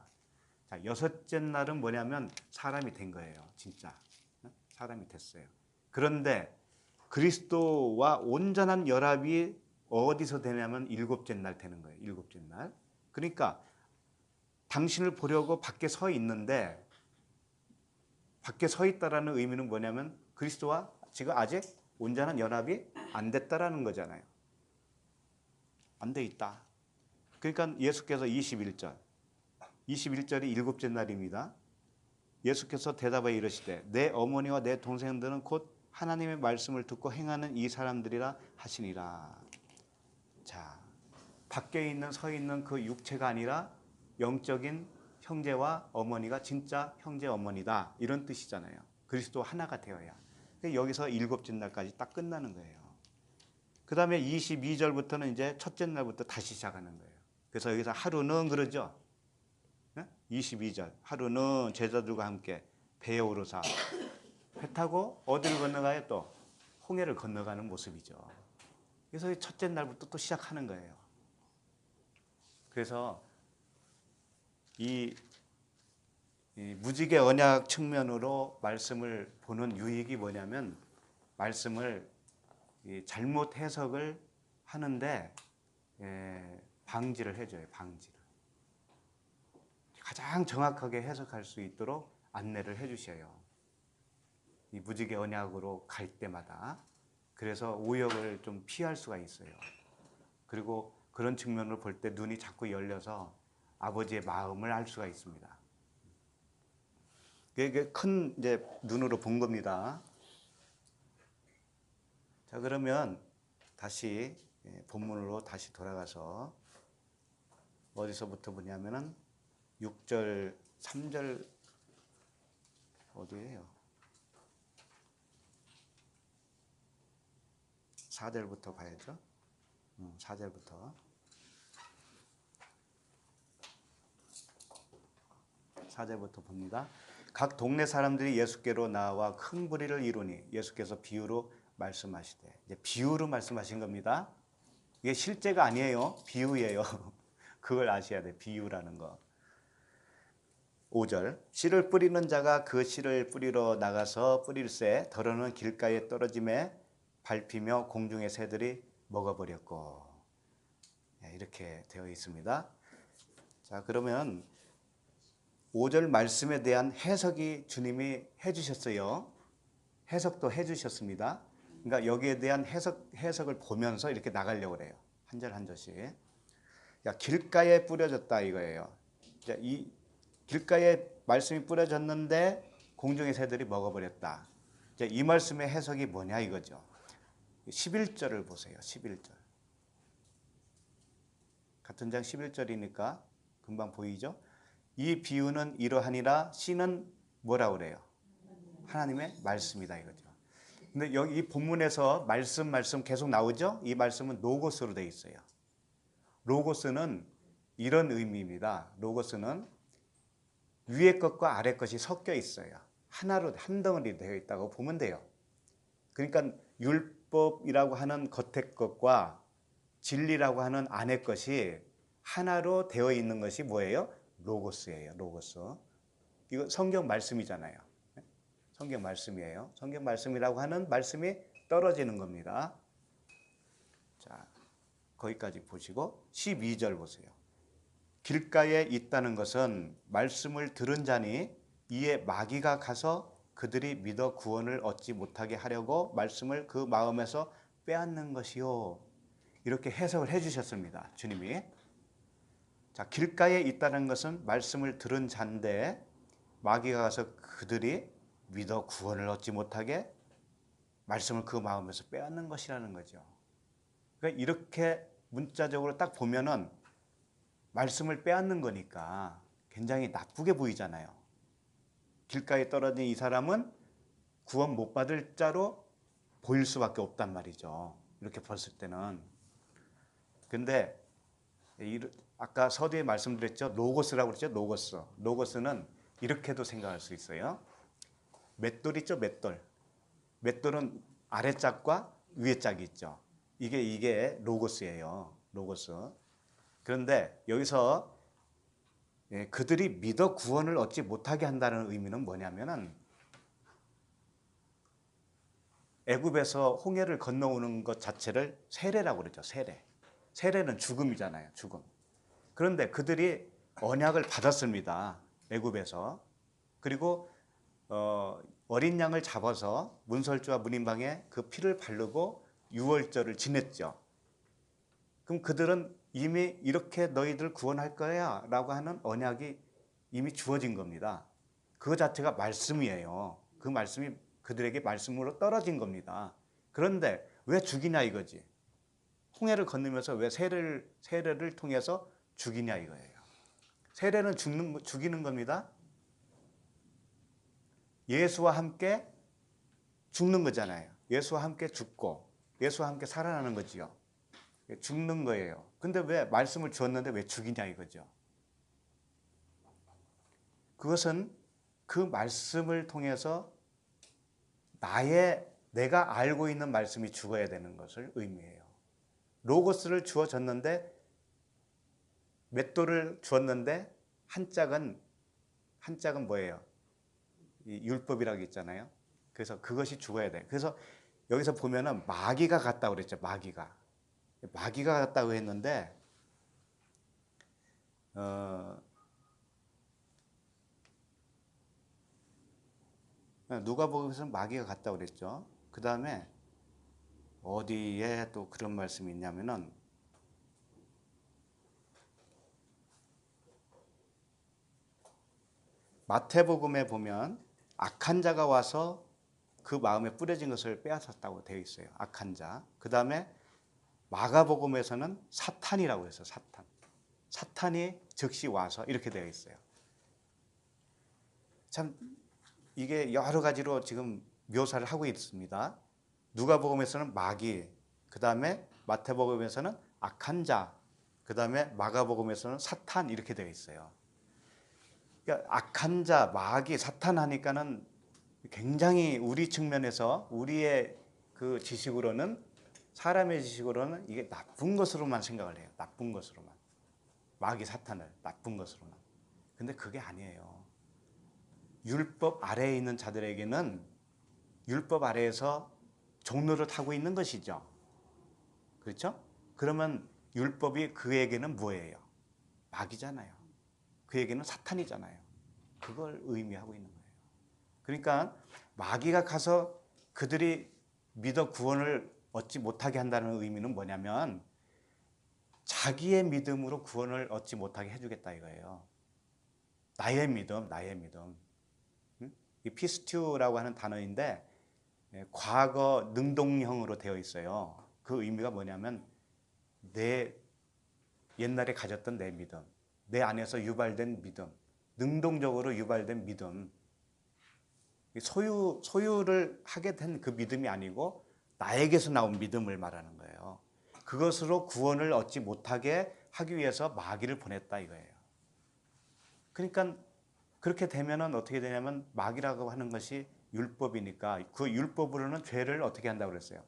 S1: 자, 여섯째 날은 뭐냐면 사람이 된 거예요. 진짜. 사람이 됐어요. 그런데 그리스도와 온전한 연합이 어디서 되냐면 일곱째 날 되는 거예요. 일곱째 날. 그러니까 당신을 보려고 밖에 서 있는데 밖에 서 있다라는 의미는 뭐냐면 그리스도와 지금 아직 온전한 연합이 안 됐다라는 거잖아요. 안 돼 있다. 그러니까 예수께서 21절이 일곱째 날입니다. 예수께서 대답하여 이르시되 내 어머니와 내 동생들은 곧 하나님의 말씀을 듣고 행하는 이 사람들이라 하시니라. 자, 밖에 서 있는 그 육체가 아니라 영적인 형제와 어머니가 진짜 형제 어머니다 이런 뜻이잖아요. 그리스도 하나가 되어야. 여기서 일곱째 날까지 딱 끝나는 거예요. 그 다음에 22절부터는 이제 첫째 날부터 다시 시작하는 거예요. 그래서 여기서 하루는 그러죠. 22절 하루는 제자들과 함께 배에 오르사 배 타고 어디를 건너가요? 또 홍해를 건너가는 모습이죠. 그래서 첫째 날부터 또 시작하는 거예요. 그래서 이 무지개 언약 측면으로 말씀을 보는 유익이 뭐냐면 말씀을 잘못 해석을 하는데 방지를 해줘요. 방지를. 가장 정확하게 해석할 수 있도록 안내를 해주셔요. 이 무지개 언약으로 갈 때마다. 그래서 오역을 좀 피할 수가 있어요. 그리고 그런 측면을 볼 때 눈이 자꾸 열려서 아버지의 마음을 알 수가 있습니다. 그게 큰 이제 눈으로 본 겁니다. 자, 그러면 다시 본문으로 다시 돌아가서 어디서부터 보냐면은 6절, 3절 어디예요? 4절부터 봐야죠. 4절부터. 4절부터 봅니다. 각 동네 사람들이 예수께로 나와 큰 무리를 이루니 예수께서 비유로 말씀하시되. 이제 비유로 말씀하신 겁니다. 이게 실제가 아니에요. 비유예요. 그걸 아셔야 돼. 비유라는 거. 5절 씨를 뿌리는 자가 그 씨를 뿌리러 나가서 뿌릴새 더러는 길가에 떨어짐에 밟히며 공중의 새들이 먹어버렸고. 이렇게 되어 있습니다. 자, 그러면 5절 말씀에 대한 해석이 주님이 해주셨어요. 해석도 해주셨습니다. 그러니까 여기에 대한 해석을 보면서 이렇게 나가려고 그래요. 한 절 한 절씩. 야, 길가에 뿌려졌다 이거예요. 자, 이 길가에 말씀이 뿌려졌는데 공중의 새들이 먹어버렸다. 자, 이 말씀의 해석이 뭐냐 이거죠. 11절을 보세요. 11절. 같은 장 11절이니까 금방 보이죠? 이 비유는 이러하니라. 씨는 뭐라고 그래요? 하나님의 말씀이다 이거죠. 근데 여기 이 본문에서 말씀 계속 나오죠? 이 말씀은 로고스로 되어 있어요. 로고스는 이런 의미입니다. 로고스는 위에 것과 아래 것이 섞여 있어요. 하나로 한 덩어리 되어 있다고 보면 돼요. 그러니까 율법이라고 하는 겉의 것과 진리라고 하는 안의 것이 하나로 되어 있는 것이 뭐예요? 로고스예요. 로고스. 이거 성경 말씀이잖아요. 성경 말씀이에요. 성경 말씀이라고 하는 말씀이 떨어지는 겁니다. 자, 거기까지 보시고 12절 보세요. 길가에 있다는 것은 말씀을 들은 자니 이에 마귀가 가서 그들이 믿어 구원을 얻지 못하게 하려고 말씀을 그 마음에서 빼앗는 것이요. 이렇게 해석을 해주셨습니다. 주님이. 자, 길가에 있다는 것은 말씀을 들은 자인데 마귀가 가서 그들이 믿어 구원을 얻지 못하게 말씀을 그 마음에서 빼앗는 것이라는 거죠. 그러니까 이렇게 문자적으로 딱 보면은 말씀을 빼앗는 거니까 굉장히 나쁘게 보이잖아요. 길가에 떨어진 이 사람은 구원 못 받을 자로 보일 수밖에 없단 말이죠. 이렇게 봤을 때는. 근데 아까 서두에 말씀드렸죠. 로고스라고 그랬죠. 로고스. 로고스는 이렇게도 생각할 수 있어요. 맷돌 있죠. 맷돌. 맷돌은 아래 짝과 위에 짝이 있죠. 이게 로고스예요. 로고스. 그런데 여기서 그들이 믿어 구원을 얻지 못하게 한다는 의미는 뭐냐면은 애굽에서 홍해를 건너오는 것 자체를 세례라고 그러죠. 세례. 세례는 죽음이잖아요. 죽음. 그런데 그들이 언약을 받았습니다. 애굽에서. 그리고 어린 양을 잡아서 문설주와 문인방에 그 피를 바르고 유월절을 지냈죠. 그럼 그들은 이미 이렇게 너희들 구원할 거야 라고 하는 언약이 이미 주어진 겁니다. 그 자체가 말씀이에요. 그 말씀이 그들에게 말씀으로 떨어진 겁니다. 그런데 왜 죽이냐 이거지. 홍해를 건너면서 왜 세례를 통해서 죽이냐 이거예요. 세례는 죽이는 겁니다. 예수와 함께 죽는 거잖아요. 예수와 함께 죽고 예수와 함께 살아나는 거지요. 죽는 거예요. 근데 왜 말씀을 주었는데 왜 죽이냐 이거죠. 그것은 그 말씀을 통해서 내가 알고 있는 말씀이 죽어야 되는 것을 의미해요. 로고스를 주어졌는데 맷돌을 주었는데 한 짝은 뭐예요? 이 율법이라고 있잖아요. 그래서 그것이 죽어야 돼. 그래서 여기서 보면은 마귀가 갔다고 그랬죠. 마귀가 갔다고 했는데 누가복음에서는 마귀가 갔다고 그랬죠. 그 다음에 어디에 또 그런 말씀이 있냐면은 마태복음에 보면 악한 자가 와서 그 마음에 뿌려진 것을 빼앗았다고 되어 있어요. 악한 자. 그 다음에 마가복음에서는 사탄이라고 해서 사탄이 즉시 와서 이렇게 되어 있어요. 참 이게 여러 가지로 지금 묘사를 하고 있습니다. 누가복음에서는 마귀, 그 다음에 마태복음에서는 악한 자, 그 다음에 마가복음에서는 사탄 이렇게 되어 있어요. 그러니까 악한 자, 마귀, 사탄 하니까는 굉장히 우리 측면에서 우리의 그 지식으로는 사람의 지식으로는 이게 나쁜 것으로만 생각을 해요. 나쁜 것으로만. 마귀 사탄을 나쁜 것으로만. 근데 그게 아니에요. 율법 아래에 있는 자들에게는 율법 아래에서 종로를 타고 있는 것이죠. 그렇죠? 그러면 율법이 그에게는 뭐예요? 마귀잖아요. 그에게는 사탄이잖아요. 그걸 의미하고 있는 거예요. 그러니까 마귀가 가서 그들이 믿어 구원을 얻지 못하게 한다는 의미는 뭐냐면 자기의 믿음으로 구원을 얻지 못하게 해주겠다 이거예요. 나의 믿음. 이 피스튜라고 하는 단어인데 과거 능동형으로 되어 있어요. 그 의미가 뭐냐면 내 옛날에 가졌던 내 믿음, 내 안에서 유발된 믿음, 능동적으로 유발된 믿음, 소유를 하게 된 그 믿음이 아니고 나에게서 나온 믿음을 말하는 거예요. 그것으로 구원을 얻지 못하게 하기 위해서 마귀를 보냈다 이거예요. 그러니까 그렇게 되면은 어떻게 되냐면 마귀라고 하는 것이 율법이니까 그 율법으로는 죄를 어떻게 한다고 그랬어요?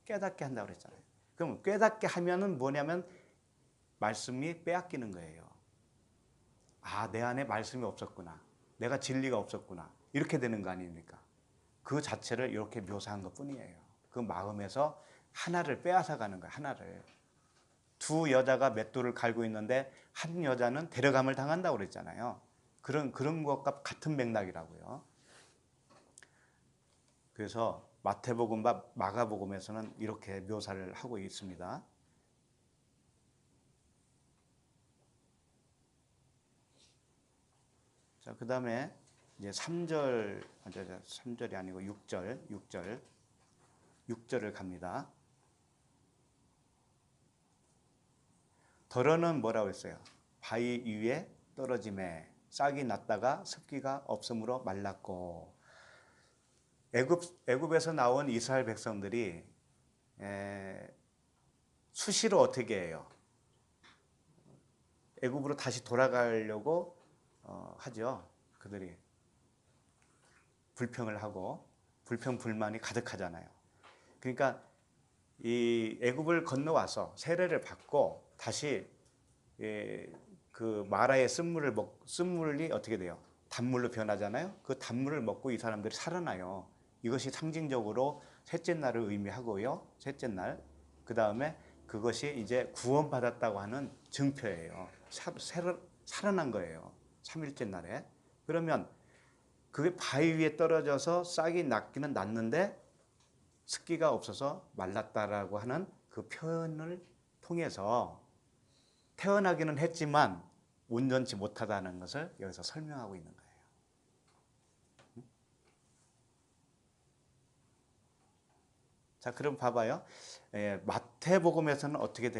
S1: 깨닫게 한다고 그랬잖아요. 그럼 깨닫게 하면은 뭐냐면 말씀이 빼앗기는 거예요. 아, 내 안에 말씀이 없었구나. 내가 진리가 없었구나. 이렇게 되는 거 아닙니까? 그 자체를 이렇게 묘사한 것 뿐이에요. 그 마음에서 하나를 빼앗아 가는 거예요. 하나를. 두 여자가 맷돌을 갈고 있는데 한 여자는 데려감을 당한다고 그랬잖아요. 그런 것과 같은 맥락이라고요. 그래서 마태복음과 마가복음에서는 이렇게 묘사를 하고 있습니다. 자, 그 다음에 이제 3절이 아니고 6절을 갑니다. 더러는 뭐라고 했어요? 바위 위에 떨어짐에 싹이 났다가 습기가 없으므로 말랐고. 애굽에서 나온 이스라엘 백성들이 수시로 어떻게 해요? 애굽으로 다시 돌아가려고 하죠. 그들이 불평을 하고 불평불만이 가득하잖아요. 그러니까 이 애굽을 건너와서 세례를 받고 다시 그 마라의 쓴물이 어떻게 돼요? 단물로 변하잖아요. 그 단물을 먹고 이 사람들이 살아나요. 이것이 상징적으로 셋째 날을 의미하고요. 셋째 날. 그 다음에 그것이 이제 구원받았다고 하는 증표예요. 살아난 거예요. 3일째 날에. 그러면 그게 바위 위에 떨어져서 싹이 났기는 났는데 습기가 없어서 말랐다라고 하는 그 표현을 통해서 태어나기는 했지만 온전치 못하다는 것을 여기서 설명하고 있는 거예요. 자, 그럼 봐봐요. 마태복음에서는 어떻게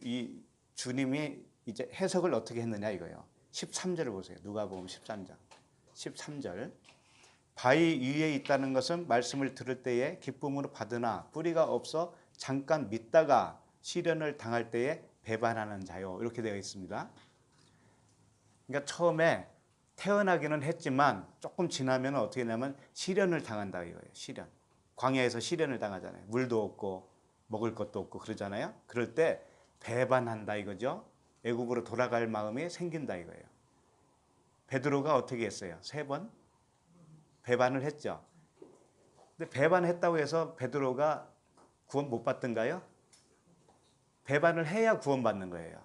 S1: 이 주님이 이제 해석을 어떻게 했느냐 이거예요. 13절을 보세요. 누가복음 13장. 13절. 바위 위에 있다는 것은 말씀을 들을 때에 기쁨으로 받으나 뿌리가 없어 잠깐 믿다가 시련을 당할 때에 배반하는 자요. 이렇게 되어 있습니다. 그러니까 처음에 태어나기는 했지만 조금 지나면 어떻게 되냐면 시련을 당한다 이거예요. 시련. 광야에서 시련을 당하잖아요. 물도 없고 먹을 것도 없고 그러잖아요. 그럴 때 배반한다 이거죠. 애굽으로 돌아갈 마음이 생긴다 이거예요. 베드로가 어떻게 했어요? 3번 배반을 했죠. 근데 배반했다고 해서 베드로가 구원 못 받던가요? 배반을 해야 구원받는 거예요.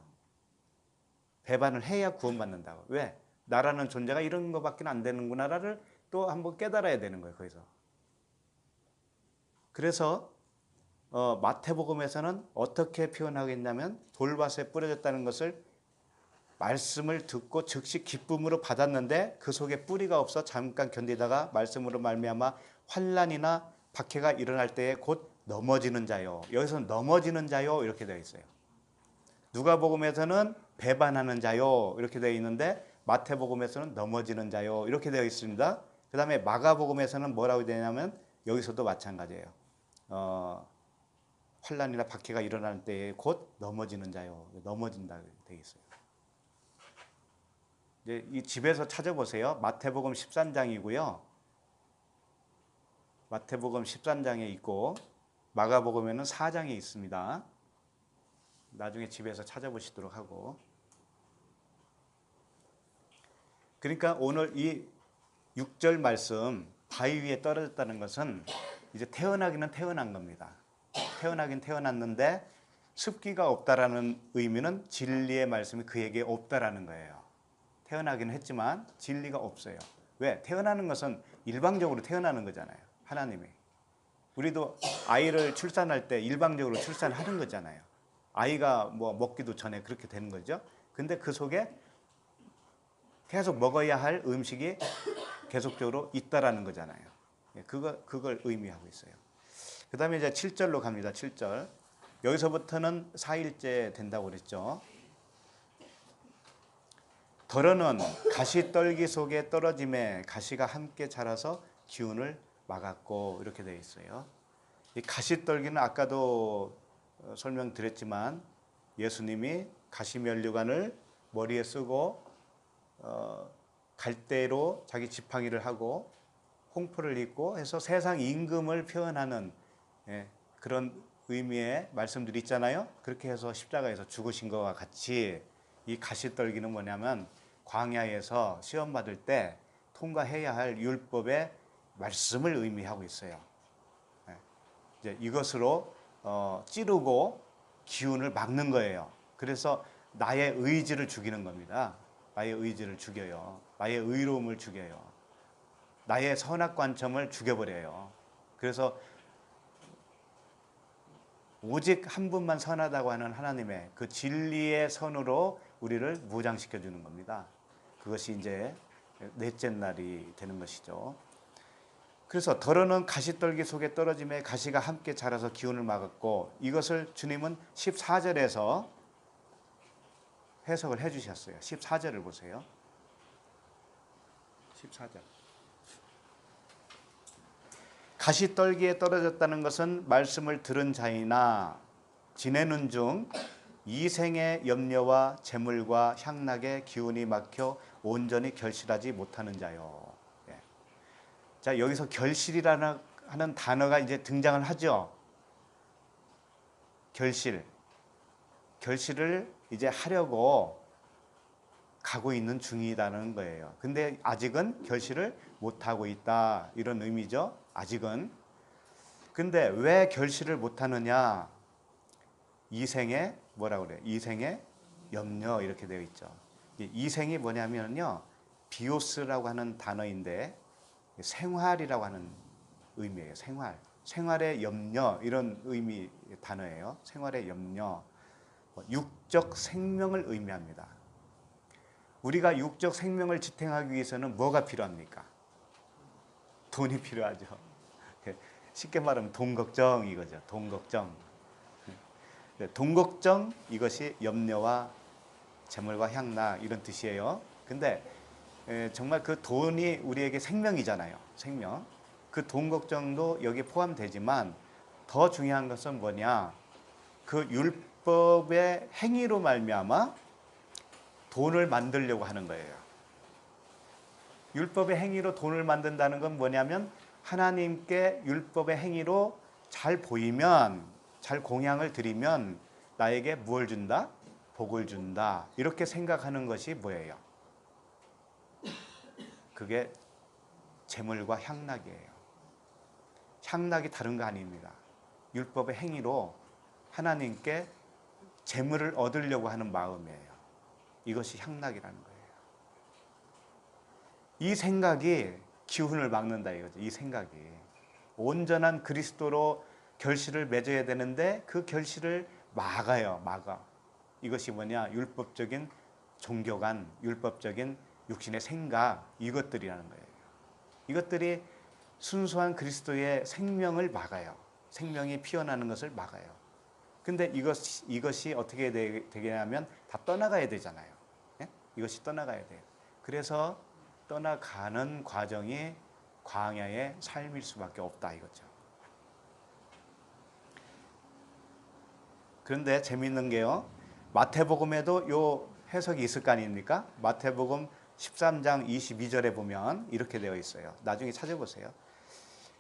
S1: 배반을 해야 구원받는다고. 왜? 나라는 존재가 이런 거밖에 안 되는구나를 또 한번 깨달아야 되는 거예요. 거기서. 그래서 마태복음에서는 어떻게 표현하겠냐면 돌밭에 뿌려졌다는 것을 말씀을 듣고 즉시 기쁨으로 받았는데 그 속에 뿌리가 없어 잠깐 견디다가 말씀으로 말미암아 환난이나 박해가 일어날 때에 곧 넘어지는 자요. 여기서는 넘어지는 자요 이렇게 되어 있어요. 누가복음에서는 배반하는 자요 이렇게 되어 있는데 마태복음에서는 넘어지는 자요 이렇게 되어 있습니다. 그 다음에 마가복음에서는 뭐라고 되냐면 여기서도 마찬가지예요. 환난이나 박해가 일어날 때에 곧 넘어지는 자요. 넘어진다 되어 있어요. 이제 이 집에서 찾아보세요. 마태복음 13장이고요. 마태복음 13장에 있고 마가복음에는 4장에 있습니다. 나중에 집에서 찾아보시도록 하고. 그러니까 오늘 이 6절 말씀 바위 위에 떨어졌다는 것은 이제 태어나기는 태어난 겁니다. 태어나긴 태어났는데 습기가 없다라는 의미는 진리의 말씀이 그에게 없다라는 거예요. 태어나긴 했지만 진리가 없어요. 왜? 태어나는 것은 일방적으로 태어나는 거잖아요. 하나님이. 우리도 아이를 출산할 때 일방적으로 출산하는 거잖아요. 아이가 뭐 먹기도 전에 그렇게 되는 거죠. 근데 그 속에 계속 먹어야 할 음식이 계속적으로 있다라는 거잖아요. 그걸 의미하고 있어요. 그 다음에 이제 7절로 갑니다. 7절. 여기서부터는 4일째 된다고 그랬죠. 덜어는 가시떨기 속에 떨어짐에 가시가 함께 자라서 기운을 막았고 이렇게 되어 있어요. 이 가시떨기는 아까도 설명드렸지만 예수님이 가시면류관을 머리에 쓰고 갈대로 자기 지팡이를 하고 홍포를 입고 해서 세상 임금을 표현하는 그런 의미의 말씀들이 있잖아요. 그렇게 해서 십자가에서 죽으신 것과 같이 이 가시떨기는 뭐냐면 광야에서 시험 받을 때 통과해야 할 율법의 말씀을 의미하고 있어요. 이제 이것으로 찌르고 기운을 막는 거예요. 그래서 나의 의지를 죽이는 겁니다. 나의 의지를 죽여요. 나의 의로움을 죽여요. 나의 선악관점을 죽여버려요. 그래서 오직 한 분만 선하다고 하는 하나님의 그 진리의 선으로 우리를 무장시켜 주는 겁니다. 그것이 이제 넷째 날이 되는 것이죠. 그래서 더러는 가시떨기 속에 떨어짐에 가시가 함께 자라서 기운을 막았고, 이것을 주님은 14절에서 해석을 해주셨어요. 14절을 보세요. 14절. 가시떨기에 떨어졌다는 것은 말씀을 들은 자이나 지내는 중 이생의 염려와 재물과 향락의 기운이 막혀 온전히 결실하지 못하는 자요. 예. 자, 여기서 결실이라는 하는 단어가 이제 등장을 하죠. 결실을 이제 하려고 가고 있는 중이라는 거예요. 근데 아직은 결실을 못하고 있다, 이런 의미죠. 아직은. 근데 왜 결실을 못하느냐? 이생의 뭐라고 그래요? 이생의 염려, 이렇게 되어 있죠. 이생이 뭐냐면요, 비오스라고 하는 단어인데 생활이라고 하는 의미예요. 생활의 염려, 이런 의미 단어예요. 생활의 염려. 육적 생명을 의미합니다. 우리가 육적 생명을 지탱하기 위해서는 뭐가 필요합니까? 돈이 필요하죠. 쉽게 말하면 돈 걱정, 이거죠. 돈 걱정. 돈 걱정, 이것이 염려와 재물과 향락, 이런 뜻이에요. 근데 정말 그 돈이 우리에게 생명이잖아요. 생명. 그 돈 걱정도 여기에 포함되지만 더 중요한 것은 뭐냐? 그 율법의 행위로 말미암아 돈을 만들려고 하는 거예요. 율법의 행위로 돈을 만든다는 건 뭐냐면, 하나님께 율법의 행위로 잘 보이면, 잘 공양을 드리면 나에게 무엇을 준다? 복을 준다. 이렇게 생각하는 것이 뭐예요? 그게 재물과 향락이에요. 향락이 다른 거 아닙니다. 율법의 행위로 하나님께 재물을 얻으려고 하는 마음이에요. 이것이 향락이라는 거예요. 이 생각이 기운을 막는다, 이거죠. 이 생각이 온전한 그리스도로 결실을 맺어야 되는데 그 결실을 막아. 이것이 뭐냐? 율법적인 종교관, 율법적인 육신의 생각, 이것들이라는 거예요. 이것들이 순수한 그리스도의 생명을 막아요. 생명이 피어나는 것을 막아요. 근데 이것이 어떻게 되냐면 다 떠나가야 되잖아요. 예? 이것이 떠나가야 돼요. 그래서 떠나가는 과정이 광야의 삶일 수밖에 없다, 이거죠. 그런데 재미있는 게요, 마태복음에도 요 해석이 있을 거 아닙니까? 마태복음 13장 22절에 보면 이렇게 되어 있어요. 나중에 찾아보세요.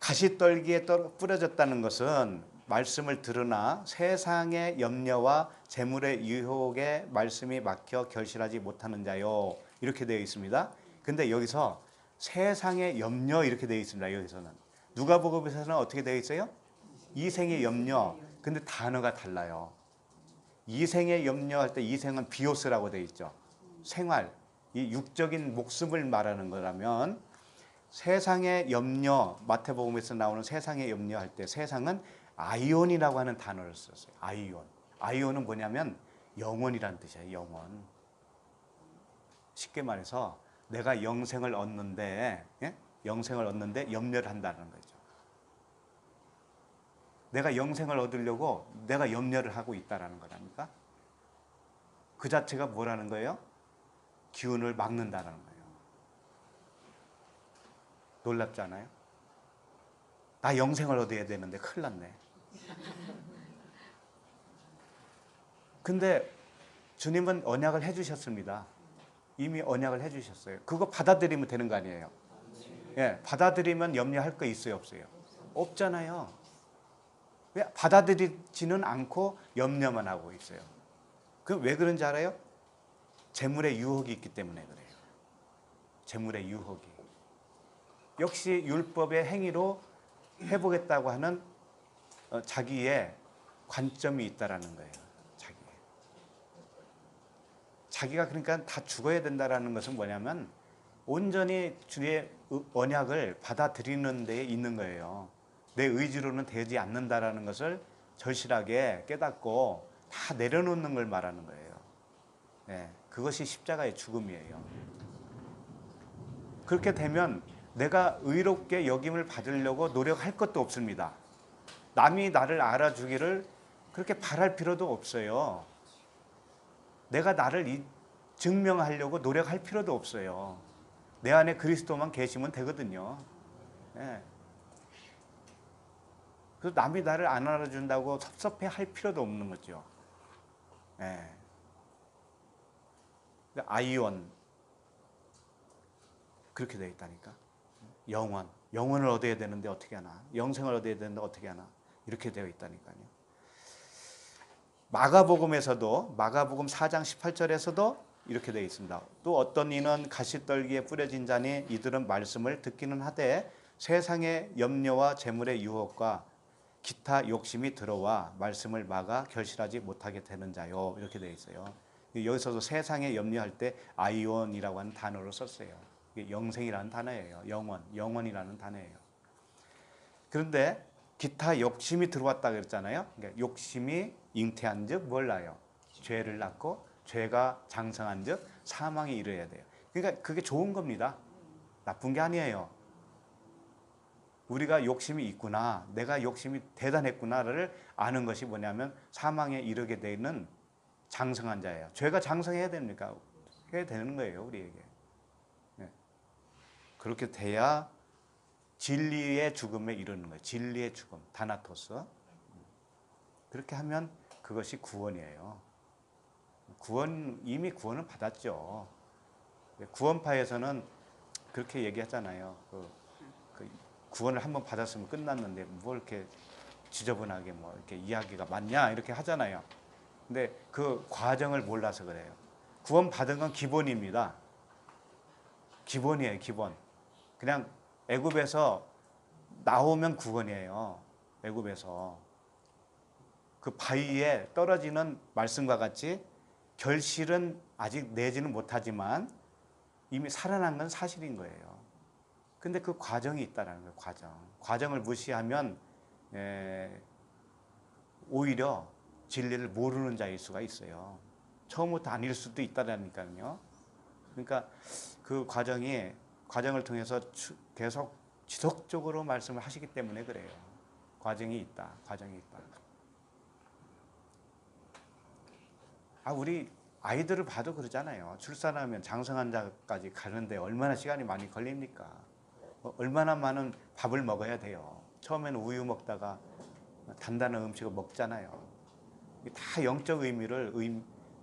S1: 가시떨기에 뿌려졌다는 것은 말씀을 들으나 세상의 염려와 재물의 유혹에 말씀이 막혀 결실하지 못하는 자요, 이렇게 되어 있습니다. 근데 여기서 세상의 염려, 이렇게 되어 있습니다. 여기서는 누가복음에서는 어떻게 되어 있어요? 이생의 염려. 근데 단어가 달라요. 이생의 염려할 때 이생은 비오스라고 되어 있죠. 생활, 이 육적인 목숨을 말하는 거라면, 세상의 염려, 마태복음에서 나오는 세상의 염려할 때 세상은 아이온이라고 하는 단어를 썼어요. 아이온은 뭐냐면 영혼이라는 뜻이에요. 영혼. 쉽게 말해서 내가 영생을 얻는데, 예? 영생을 얻는데 염려를 한다는 거죠. 내가 영생을 얻으려고 내가 염려를 하고 있다는 거랍니까? 그 자체가 뭐라는 거예요? 기운을 막는다는 거예요. 놀랍지 않아요? 나 영생을 얻어야 되는데 큰일 났네. 근데 주님은 언약을 해주셨습니다. 이미 언약을 해주셨어요. 그거 받아들이면 되는 거 아니에요? 예, 받아들이면 염려할 거 있어요, 없어요? 없잖아요. 왜 받아들이지는 않고 염려만 하고 있어요? 그 왜 그런지 알아요? 재물의 유혹이 있기 때문에 그래요. 재물의 유혹이. 역시 율법의 행위로 해보겠다고 하는 자기의 관점이 있다라는 거예요. 자기가 그러니까 다 죽어야 된다라는 것은 뭐냐면 온전히 주의 언약을 받아들이는 데에 있는 거예요. 내 의지로는 되지 않는다라는 것을 절실하게 깨닫고 다 내려놓는 걸 말하는 거예요. 네, 그것이 십자가의 죽음이에요. 그렇게 되면 내가 의롭게 여김을 받으려고 노력할 것도 없습니다. 남이 나를 알아주기를 그렇게 바랄 필요도 없어요. 내가 나를 증명하려고 노력할 필요도 없어요. 내 안에 그리스도만 계시면 되거든요. 네. 그래서 남이 나를 안 알아준다고 섭섭해 할 필요도 없는 거죠. 네. 아이온 그렇게 되어 있다니까. 영원을 얻어야 되는데 어떻게 하나? 영생을 얻어야 되는데 어떻게 하나? 이렇게 되어 있다니까요. 마가복음에서도 마가복음 4장 18절에서도 이렇게 되어 있습니다. 또 어떤 이는 가시떨기에 뿌려진 자니 이들은 말씀을 듣기는 하되 세상의 염려와 재물의 유혹과 기타 욕심이 들어와 말씀을 막아 결실하지 못하게 되는 자요. 이렇게 되어 있어요. 여기서도 세상에 염려할 때 아이온이라고 하는 단어로 썼어요. 이게 영생이라는 단어예요. 영원이라는 단어예요. 그런데 기타 욕심이 들어왔다 그랬잖아요. 그러니까 욕심이 잉태한 즉 뭘 낳아요? 죄를 낳고 죄가 장성한 즉 사망에 이르러야 돼요. 그러니까 그게 좋은 겁니다. 나쁜 게 아니에요. 우리가 욕심이 있구나, 내가 욕심이 대단했구나를 아는 것이 뭐냐면 사망에 이르게 되는 장성한 자예요. 죄가 장성해야 됩니까? 해야 되는 거예요, 우리에게. 네. 그렇게 돼야 진리의 죽음에 이르는 거예요. 진리의 죽음, 다나토스. 그렇게 하면 그것이 구원이에요. 이미 구원을 받았죠. 구원파에서는 그렇게 얘기하잖아요. 구원을 한번 받았으면 끝났는데 뭐 이렇게 지저분하게 뭐 이렇게 이야기가 많냐 이렇게 하잖아요. 근데 그 과정을 몰라서 그래요. 구원 받은 건 기본입니다. 기본이에요, 기본. 그냥 애굽에서 나오면 구원이에요. 애굽에서 그 바위에 떨어지는 말씀과 같이 결실은 아직 내지는 못하지만 이미 살아난 건 사실인 거예요. 근데 그 과정이 있다는 거예요. 과정을 무시하면 오히려 진리를 모르는 자일 수가 있어요. 처음부터 아닐 수도 있다라니까요. 그러니까 그 과정을 통해서 계속 지속적으로 말씀을 하시기 때문에 그래요. 과정이 있다. 우리 아이들을 봐도 그러잖아요. 출산하면 장성한 자까지 가는데 얼마나 시간이 많이 걸립니까? 얼마나 많은 밥을 먹어야 돼요. 처음에는 우유 먹다가 단단한 음식을 먹잖아요. 다 영적 의미를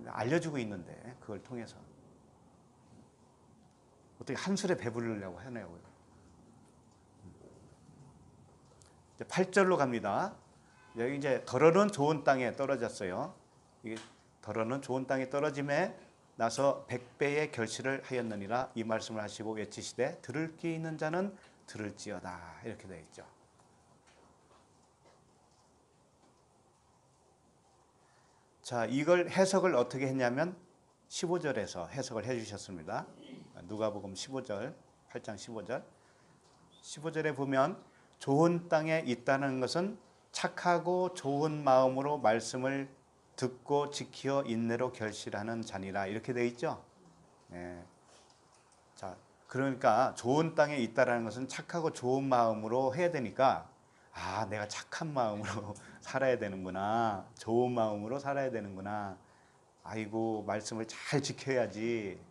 S1: 알려주고 있는데 그걸 통해서 어떻게 한 술에 배부르려고 하네요. 이제 8절로 갑니다. 여기 이제 더러는 좋은 땅에 떨어졌어요. 이게 더러는 좋은 땅에 떨어짐에 나서 100배의 결실을 하였느니라 이 말씀을 하시고 외치시되 들을 귀 있는 자는 들을지어다 이렇게 되어 있죠. 자, 이걸 해석을 어떻게 했냐면 15절에서 해석을 해주셨습니다. 누가복음 15절, 8장 15절. 15절에 보면 좋은 땅에 있다는 것은 착하고 좋은 마음으로 말씀을 듣고 지키어 인내로 결실하는 자니라 이렇게 되어 있죠. 네. 자, 그러니까 좋은 땅에 있다라는 것은 착하고 좋은 마음으로 해야 되니까 내가 착한 마음으로 살아야 되는구나. 좋은 마음으로 살아야 되는구나. 아이고, 말씀을 잘 지켜야지.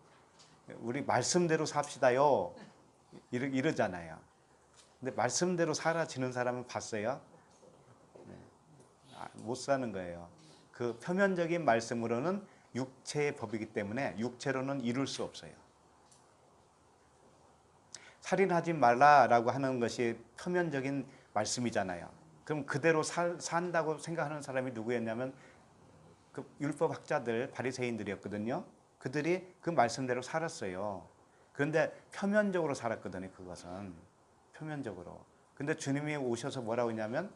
S1: 우리 말씀대로 삽시다요. 이러잖아요. 근데 말씀대로 살아지는 사람은 봤어요? 네. 못 사는 거예요. 그 표면적인 말씀으로는 육체의 법이기 때문에 육체로는 이룰 수 없어요. 살인하지 말라라고 하는 것이 표면적인 말씀이잖아요. 그럼 그대로 산다고 생각하는 사람이 누구였냐면 그 율법 학자들, 바리새인들이었거든요. 그들이 그 말씀대로 살았어요. 그런데 표면적으로 살았거든요. 그것은 표면적으로. 근데 주님이 오셔서 뭐라고 했냐면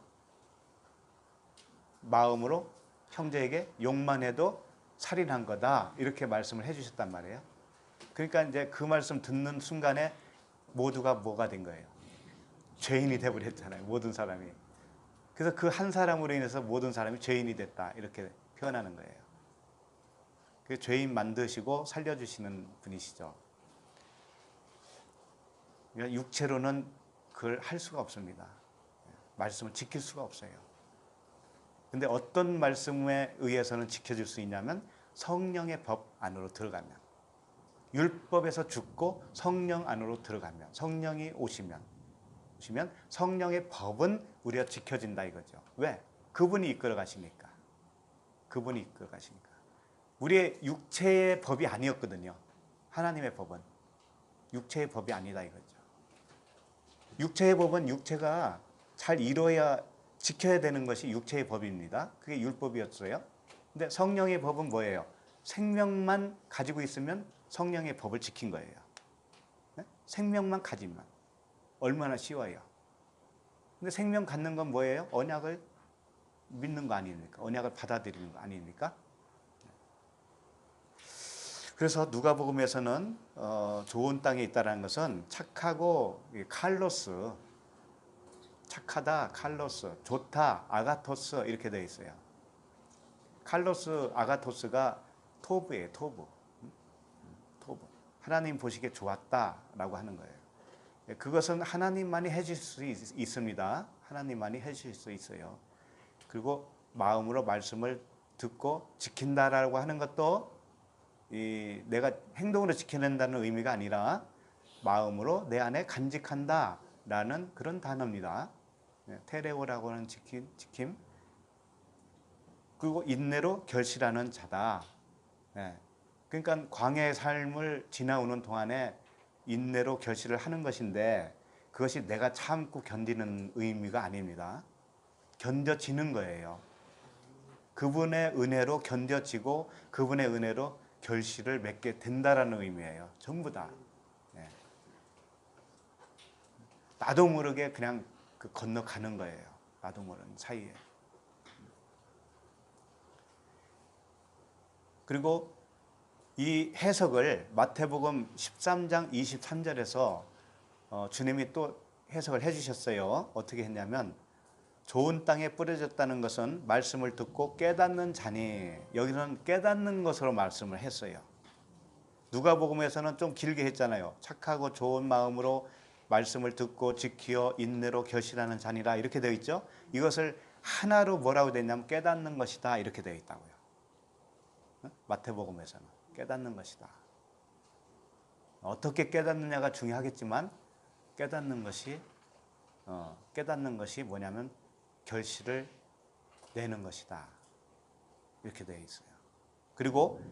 S1: 마음으로 형제에게 욕만 해도 살인한 거다 이렇게 말씀을 해주셨단 말이에요. 그러니까 이제 그 말씀 듣는 순간에 모두가 뭐가 된 거예요? 죄인이 되어버렸잖아요. 모든 사람이. 그래서 그 한 사람으로 인해서 모든 사람이 죄인이 됐다 이렇게 표현하는 거예요. 그 죄인 만드시고 살려주시는 분이시죠. 그러니까 육체로는 그걸 할 수가 없습니다. 말씀을 지킬 수가 없어요. 근데 어떤 말씀에 의해서는 지켜줄 수 있냐면 성령의 법 안으로 들어가면, 율법에서 죽고 성령 안으로 들어가면, 성령이 오시면 성령의 법은 우리가 지켜진다 이거죠. 왜? 그분이 이끌어 가시니까. 그분이 이끌어 가시니까. 우리의 육체의 법이 아니었거든요. 하나님의 법은 육체의 법이 아니다 이거죠. 육체의 법은 육체가 잘 이뤄야 지켜야 되는 것이 육체의 법입니다. 그게 율법이었어요. 근데 성령의 법은 뭐예요? 생명만 가지고 있으면 성령의 법을 지킨 거예요. 네? 생명만 가지면 얼마나 쉬워요. 근데 생명 갖는 건 뭐예요? 언약을 믿는 거 아닙니까? 언약을 받아들이는 거 아닙니까? 그래서 누가복음에서는 좋은 땅에 있다는 것은 착하고 칼로스, 착하다, 칼로스, 좋다, 아가토스 이렇게 되어 있어요. 칼로스, 아가토스가 토브예요, 토브. 토브. 하나님 보시기에 좋았다라고 하는 거예요. 그것은 하나님만이 해줄 수 있습니다. 하나님만이 해줄 수 있어요. 그리고 마음으로 말씀을 듣고 지킨다라고 하는 것도 내가 행동으로 지켜낸다는 의미가 아니라 마음으로 내 안에 간직한다라는 그런 단어입니다. 테레오라고 하는 지킴. 그리고 인내로 결실하는 자다. 그러니까 광야의 삶을 지나오는 동안에 인내로 결실을 하는 것인데 그것이 내가 참고 견디는 의미가 아닙니다. 견뎌지는 거예요. 그분의 은혜로 견뎌지고 그분의 은혜로 결실을 맺게 된다라는 의미예요. 전부 다. 나도 모르게 그냥 건너가는 거예요. 나도 모르는 사이에. 그리고 이 해석을 마태복음 13장 23절에서 주님이 또 해석을 해주셨어요. 어떻게 했냐면 좋은 땅에 뿌려졌다는 것은 말씀을 듣고 깨닫는 자니, 여기서는 깨닫는 것으로 말씀을 했어요. 누가복음에서는 좀 길게 했잖아요. 착하고 좋은 마음으로 말씀을 듣고 지키어 인내로 결실하는 자니라 이렇게 되어 있죠. 이것을 하나로 뭐라고 되어 있냐면 깨닫는 것이다 이렇게 되어 있다고요. 마태복음에서는 깨닫는 것이다. 어떻게 깨닫느냐가 중요하겠지만 깨닫는 것이 뭐냐면 결실을 내는 것이다. 이렇게 되어 있어요. 그리고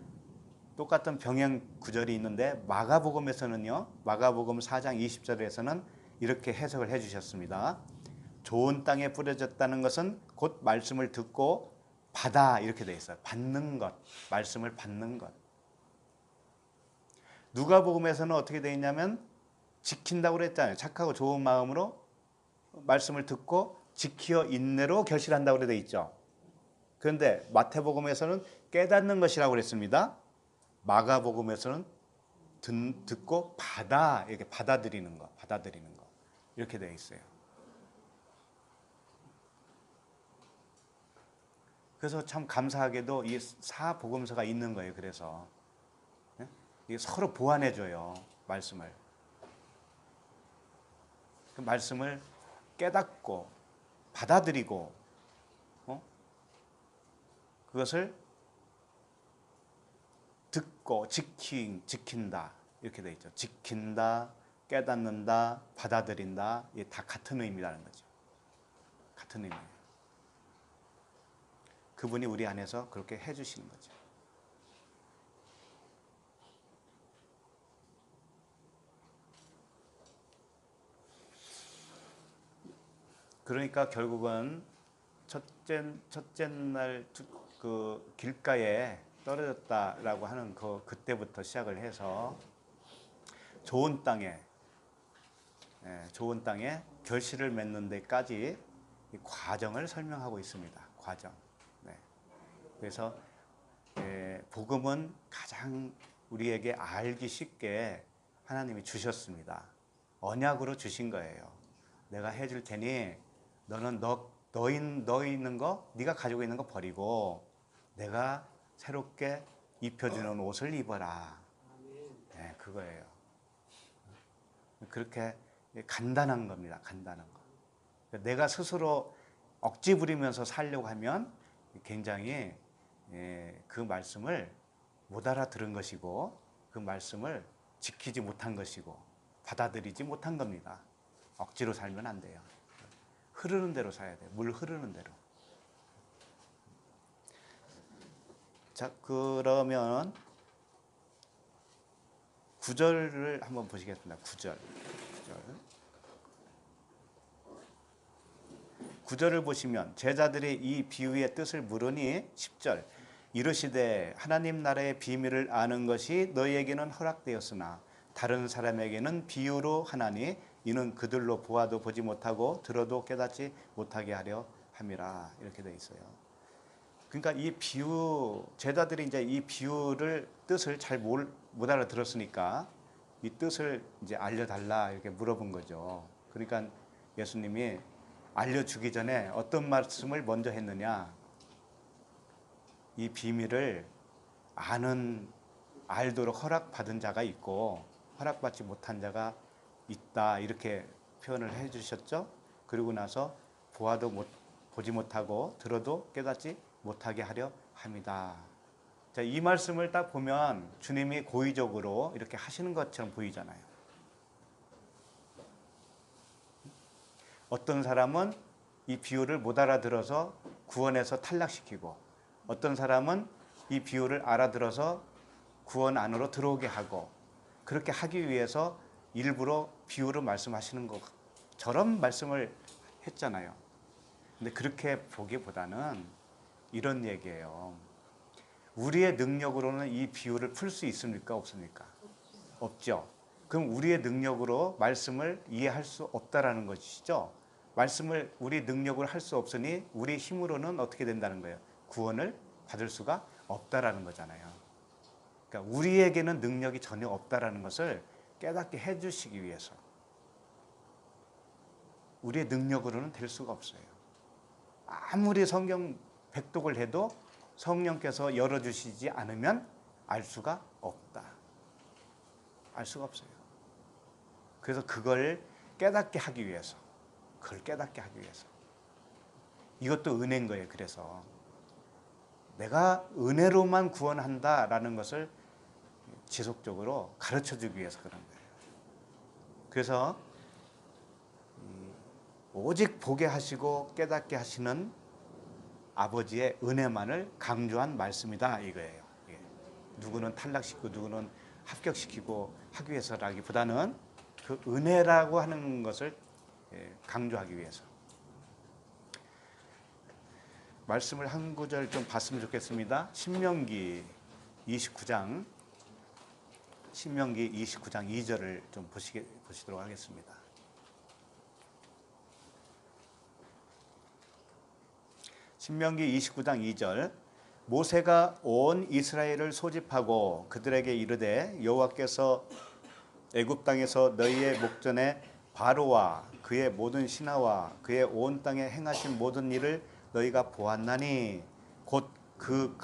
S1: 똑같은 병행 구절이 있는데 마가복음에서는요. 마가복음 4장 20절에서는 이렇게 해석을 해 주셨습니다. 좋은 땅에 뿌려졌다는 것은 곧 말씀을 듣고 받아 이렇게 되어 있어요. 받는 것, 말씀을 받는 것. 누가복음에서는 어떻게 되어 있냐면 지킨다고 그랬잖아요. 착하고 좋은 마음으로 말씀을 듣고 지키어 인내로 결실한다고 되어 있죠. 그런데 마태복음에서는 깨닫는 것이라고 그랬습니다. 마가복음에서는 듣고 받아 이렇게 받아들이는 거 이렇게 되어 있어요. 그래서 참 감사하게도 이 사복음서가 있는 거예요. 그래서 이게 서로 보완해 줘요. 말씀을. 그 말씀을 깨닫고 받아들이고 그것을 듣고 지킨다 이렇게 되어 있죠. 지킨다, 깨닫는다, 받아들인다 이게 다 같은 의미라는 거죠. 같은 의미예요. 그분이 우리 안에서 그렇게 해주시는 거죠. 그러니까 결국은 첫째 날 그 길가에 떨어졌다라고 하는 그때부터 시작을 해서 좋은 땅에 결실을 맺는 데까지 이 과정을 설명하고 있습니다. 과정. 그래서 복음은 가장 우리에게 알기 쉽게 하나님이 주셨습니다. 언약으로 주신 거예요. 내가 해줄 테니 너는 너 있는 거, 네가 가지고 있는 거 버리고 내가 새롭게 입혀주는 옷을 입어라. 네, 그거예요. 그렇게 간단한 겁니다. 간단한 거. 내가 스스로 억지 부리면서 살려고 하면 굉장히 그 말씀을 못 알아들은 것이고 그 말씀을 지키지 못한 것이고 받아들이지 못한 겁니다. 억지로 살면 안 돼요. 흐르는 대로 살아야 돼요. 물 흐르는 대로. 자, 그러면 9절을 한번 보시겠습니다. 9절. 9절을 보시면 제자들이 이 비유의 뜻을 물으니 10절 이르시되 하나님 나라의 비밀을 아는 것이 너희에게는 허락되었으나 다른 사람에게는 비유로 하나니 이는 그들로 보아도 보지 못하고 들어도 깨닫지 못하게 하려 함이라. 이렇게 되어 있어요. 그러니까 이 비유, 제자들이 이제 이 비유를 뜻을 잘 못 알아들었으니까 이 뜻을 이제 알려달라 이렇게 물어본 거죠. 그러니까 예수님이 알려주기 전에 어떤 말씀을 먼저 했느냐? 이 비밀을 알도록 허락받은 자가 있고 허락받지 못한 자가 있다 이렇게 표현을 해주셨죠. 그리고 나서 보지 못하고 들어도 깨닫지 못하게 하려 합니다. 자, 이 말씀을 딱 보면 주님이 고의적으로 이렇게 하시는 것처럼 보이잖아요. 어떤 사람은 이 비유를 못 알아들어서 구원에서 탈락시키고 어떤 사람은 이 비유를 알아들어서 구원 안으로 들어오게 하고 그렇게 하기 위해서 일부러 비유로 말씀하시는 것처럼 말씀을 했잖아요. 근데 그렇게 보기보다는 이런 얘기예요. 우리의 능력으로는 이 비유를 풀 수 있습니까? 없습니까? 없죠. 그럼 우리의 능력으로 말씀을 이해할 수 없다라는 것이죠. 말씀을 우리 능력으로 할 수 없으니 우리 힘으로는 어떻게 된다는 거예요? 구원을 받을 수가 없다라는 거잖아요. 그러니까 우리에게는 능력이 전혀 없다라는 것을 깨닫게 해주시기 위해서 우리의 능력으로는 될 수가 없어요. 아무리 성경 백독을 해도 성령께서 열어주시지 않으면 알 수가 없다. 알 수가 없어요. 그래서 그걸 깨닫게 하기 위해서 이것도 은혜인 거예요. 그래서 내가 은혜로만 구원한다라는 것을 지속적으로 가르쳐주기 위해서 그런 거예요. 그래서 오직 보게 하시고 깨닫게 하시는 아버지의 은혜만을 강조한 말씀이다 이거예요. 누구는 탈락시키고 누구는 합격시키고 하기 위해서라기보다는 그 은혜라고 하는 것을 강조하기 위해서 말씀을 한 구절 좀 봤으면 좋겠습니다. 신명기 29장 2절을 좀 보시도록 하겠습니다. 신명기 29장 2절 모세가 온 이스라엘을 소집하고 그들에게 이르되 여호와께서 애굽 땅에서 너희의 목전에 바로와 그의 모든 신하와 그의 온 땅에 행하신 모든 일을 너희가 보았나니 곧 그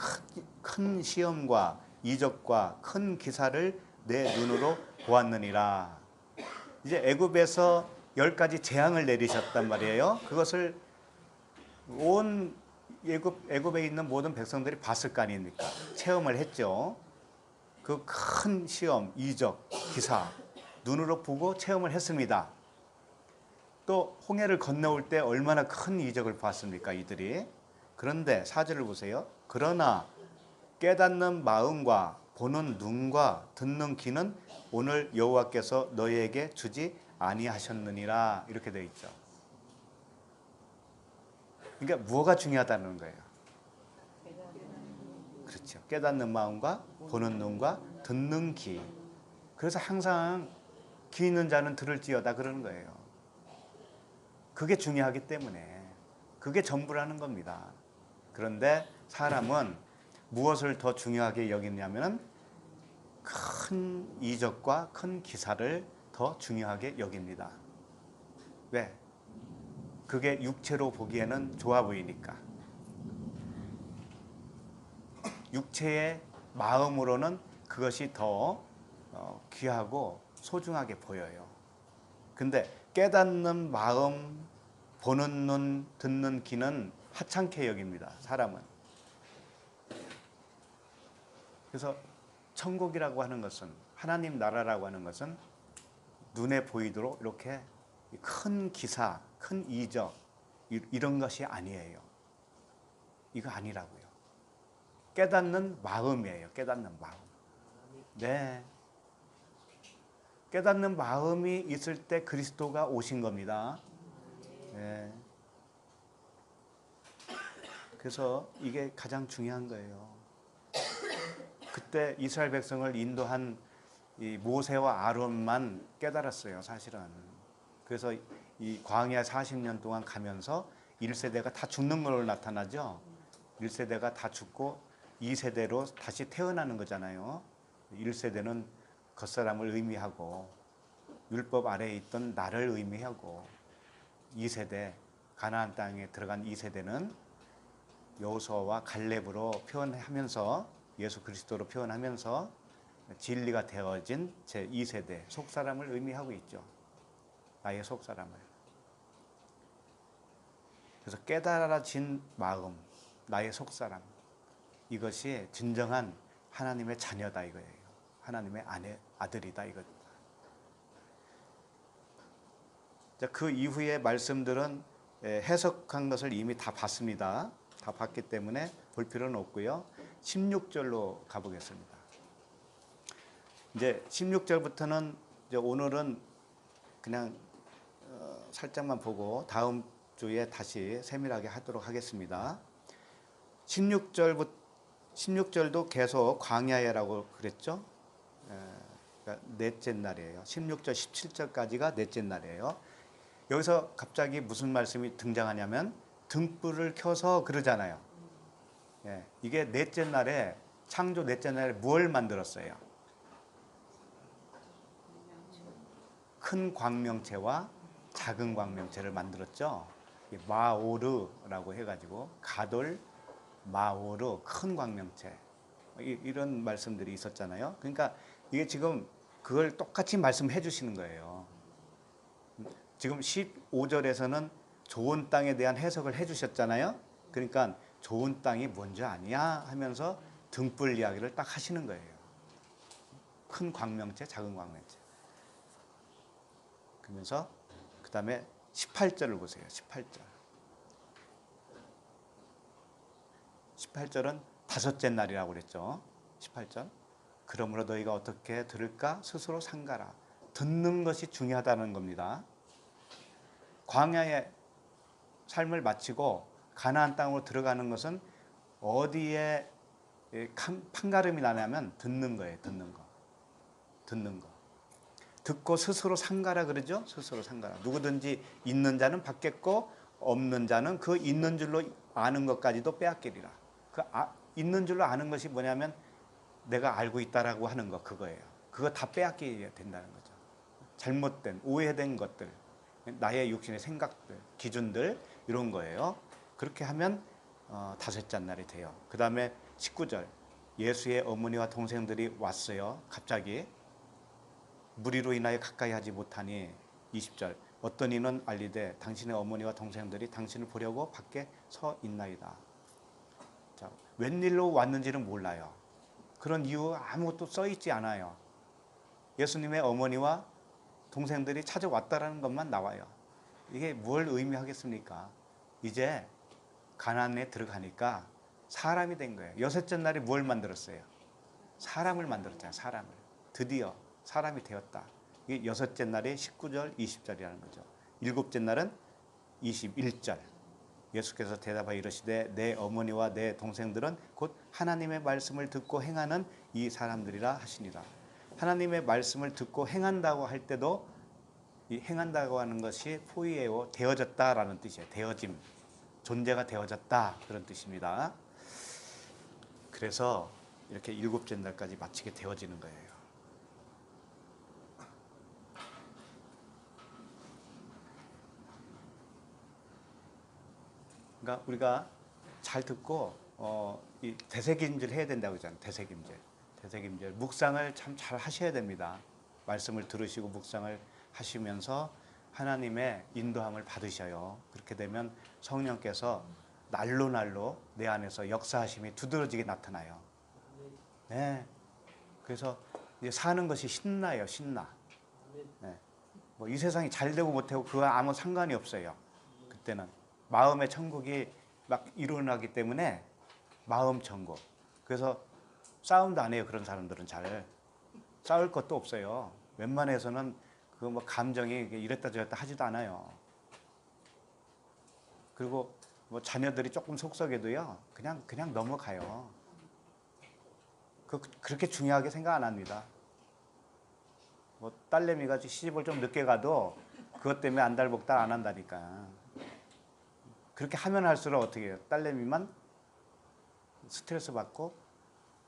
S1: 큰 시험과 이적과 큰 기사를 내 눈으로 보았느니라. 이제 애굽에서 10가지 재앙을 내리셨단 말이에요. 그것을 온 애굽에 있는 모든 백성들이 봤을 거 아닙니까? 체험을 했죠. 그 큰 시험, 이적, 기사 눈으로 보고 체험을 했습니다. 또 홍해를 건너올 때 얼마나 큰 이적을 봤습니까? 이들이. 그런데 4절을 보세요. 그러나 깨닫는 마음과 보는 눈과 듣는 귀는 오늘 여호와께서 너희에게 주지 아니하셨느니라 이렇게 되어 있죠. 그러니까 뭐가 중요하다는 거예요? 그렇죠. 깨닫는 마음과 보는 눈과 듣는 귀. 그래서 항상 귀 있는 자는 들을지어다 그러는 거예요. 그게 중요하기 때문에 그게 전부라는 겁니다. 그런데 사람은 무엇을 더 중요하게 여기냐면 큰 이적과 큰 기사를 더 중요하게 여깁니다. 왜? 그게 육체로 보기에는 좋아 보이니까. 육체의 마음으로는 그것이 더 귀하고 소중하게 보여요. 근데 깨닫는 마음, 보는 눈, 듣는 귀는 하찮게 여깁니다. 사람은. 그래서 천국이라고 하는 것은, 하나님 나라라고 하는 것은 눈에 보이도록 이렇게 큰 기사, 큰 이적 이런 것이 아니에요. 이거 아니라고요. 깨닫는 마음이에요. 깨닫는 마음. 네. 깨닫는 마음이 있을 때 그리스도가 오신 겁니다. 네. 그래서 이게 가장 중요한 거예요. 그때 이스라엘 백성을 인도한 이 모세와 아론만 깨달았어요, 사실은. 그래서 이 광야 40년 동안 가면서 1세대가 다 죽는 걸로 나타나죠. 1세대가 다 죽고 2세대로 다시 태어나는 거잖아요. 1세대는 겉사람을 의미하고 율법 아래에 있던 나를 의미하고 2세대 가나안 땅에 들어간 2세대는 여호수아와 갈렙으로 표현하면서 예수 그리스도로 표현하면서 진리가 되어진 제2세대 속사람을 의미하고 있죠. 나의 속사람을. 그래서 깨달아진 마음, 나의 속사람, 이것이 진정한 하나님의 자녀다 이거예요. 하나님의 아들이다 이거다. 그 이후의 말씀들은 해석한 것을 이미 다 봤습니다. 다 봤기 때문에 볼 필요는 없고요. 16절로 가보겠습니다. 이제 16절부터는 이제 오늘은 그냥 살짝만 보고 다음 주에 다시 세밀하게 하도록 하겠습니다. 16절도 계속 광야라고 그랬죠. 그러니까 넷째 날이에요. 16절, 17절까지가 넷째 날이에요. 여기서 갑자기 무슨 말씀이 등장하냐면 등불을 켜서 그러잖아요. 이게 넷째 날에, 창조 넷째 날에 뭘 만들었어요? 큰 광명체와 작은 광명체를 만들었죠. 마오르라고 해가지고 가돌, 마오르, 큰 광명체, 이런 말씀들이 있었잖아요. 그러니까 이게 지금 그걸 똑같이 말씀해 주시는 거예요. 지금 15절에서는 좋은 땅에 대한 해석을 해 주셨잖아요. 그러니까 좋은 땅이 뭔지 아니야 하면서 등불 이야기를 딱 하시는 거예요. 큰 광명체, 작은 광명체. 그러면서 그 다음에 18절을 보세요. 18절. 18절은 다섯째 날이라고 그랬죠. 18절. 그러므로 너희가 어떻게 들을까? 스스로 삼가라. 듣는 것이 중요하다는 겁니다. 광야의 삶을 마치고 가나안 땅으로 들어가는 것은 어디에 판가름이 나냐면 듣는 거예요. 듣는 거. 듣는 거. 듣고 스스로 삼가라 그러죠. 스스로 삼가라. 누구든지 있는 자는 받겠고 없는 자는 그 있는 줄로 아는 것까지도 빼앗기리라. 그 있는 줄로 아는 것이 뭐냐면 내가 알고 있다라고 하는 거, 그거예요. 그거 다 빼앗기게 된다는 거죠. 잘못된, 오해된 것들, 나의 육신의 생각들, 기준들, 이런 거예요. 그렇게 하면 다섯째 날이 돼요. 그 다음에 19절. 예수의 어머니와 동생들이 왔어요. 갑자기. 무리로 인하여 가까이 하지 못하니. 20절. 어떤 이는 알리되 당신의 어머니와 동생들이 당신을 보려고 밖에 서 있나이다. 자, 웬일로 왔는지는 몰라요. 그런 이유 아무것도 써 있지 않아요. 예수님의 어머니와 동생들이 찾아왔다라는 것만 나와요. 이게 뭘 의미하겠습니까? 이제 가나안에 들어가니까 사람이 된 거예요. 여섯째 날에 뭘 만들었어요? 사람을 만들었잖아요. 사람을. 드디어 사람이 되었다. 이게 여섯째 날이 19절, 20절이라는 거죠. 일곱째 날은 21절. 예수께서 대답하여 이르시되 내 어머니와 내 동생들은 곧 하나님의 말씀을 듣고 행하는 이 사람들이라 하시니라. 하나님의 말씀을 듣고 행한다고 할 때도 이 행한다고 하는 것이 포이에오, 되어졌다라는 뜻이에요. 되어짐, 존재가 되어졌다, 그런 뜻입니다. 그래서 이렇게 일곱째 날까지 마치게 되어지는 거예요. 그러니까 우리가 잘 듣고 이 되새김질 해야 된다고 그러잖아요. 되새김질. 묵상을 참 잘 하셔야 됩니다. 말씀을 들으시고 묵상을 하시면서 하나님의 인도함을 받으셔요. 그렇게 되면 성령께서 날로 내 안에서 역사하심이 두드러지게 나타나요. 네. 그래서 이제 사는 것이 신나요, 신나. 네. 뭐 이 세상이 잘 되고 못하고 그와 아무 상관이 없어요. 그때는 마음의 천국이 막 일어나기 때문에 마음 천국. 그래서 싸움도 안 해요. 그런 사람들은 잘 싸울 것도 없어요. 웬만해서는 그 뭐 감정이 이랬다 저랬다 하지도 않아요. 그리고 뭐 자녀들이 조금 속썩여도요, 그냥 넘어가요. 그렇게 중요하게 생각 안 합니다. 뭐 딸내미가 시집을 좀 늦게 가도 그것 때문에 안달복달 안 한다니까. 그렇게 하면 할수록 어떻게 해요? 딸내미만 스트레스 받고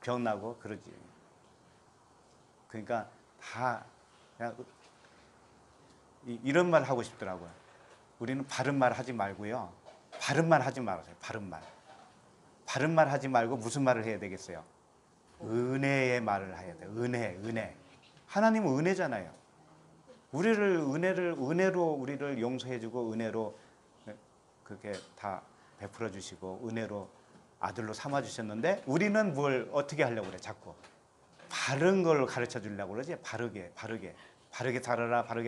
S1: 병 나고 그러지. 그러니까 다 그냥 이런 말 하고 싶더라고요. 우리는 바른 말 하지 말고요. 바른 말 하지 말아요. 바른 말. 바른 말 하지 말고 무슨 말을 해야 되겠어요? 은혜의 말을 해야 돼요. 은혜. 하나님은 은혜잖아요. 은혜로 우리를 용서해주고 은혜로 그렇게 다 베풀어 주시고 은혜로 아들로 삼아 주셨는데 우리는 뭘 어떻게 하려고 그래? 자꾸 바른 걸 가르쳐 주려고 그러지. 바르게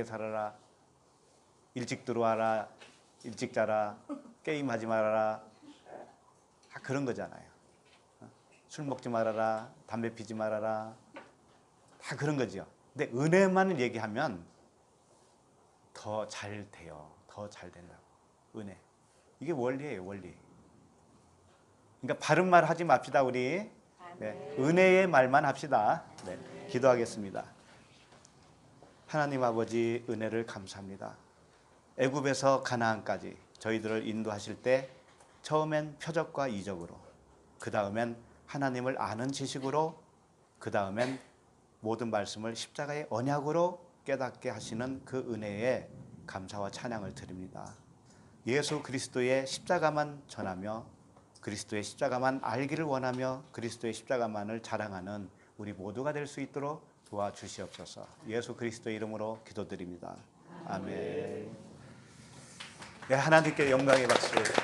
S1: 살아라. 일찍 들어와라. 일찍 자라. 게임하지 말아라. 다 그런 거잖아요. 술 먹지 말아라. 담배 피지 말아라. 다 그런 거죠. 근데 은혜만 얘기하면 더 잘 돼요. 더 잘 된다고. 은혜. 이게 원리예요, 원리. 그러니까 바른 말 하지 맙시다, 우리. 네, 은혜의 말만 합시다. 네, 기도하겠습니다. 하나님 아버지, 은혜를 감사합니다. 애굽에서 가나안까지 저희들을 인도하실 때 처음엔 표적과 이적으로, 그 다음엔 하나님을 아는 지식으로, 그 다음엔 모든 말씀을 십자가의 언약으로 깨닫게 하시는 그 은혜에 감사와 찬양을 드립니다. 예수 그리스도의 십자가만 전하며 그리스도의 십자가만 알기를 원하며 그리스도의 십자가만을 자랑하는 우리 모두가 될 수 있도록 도와주시옵소서. 예수 그리스도의 이름으로 기도드립니다. 아멘. 네, 하나님께 영광의 박수.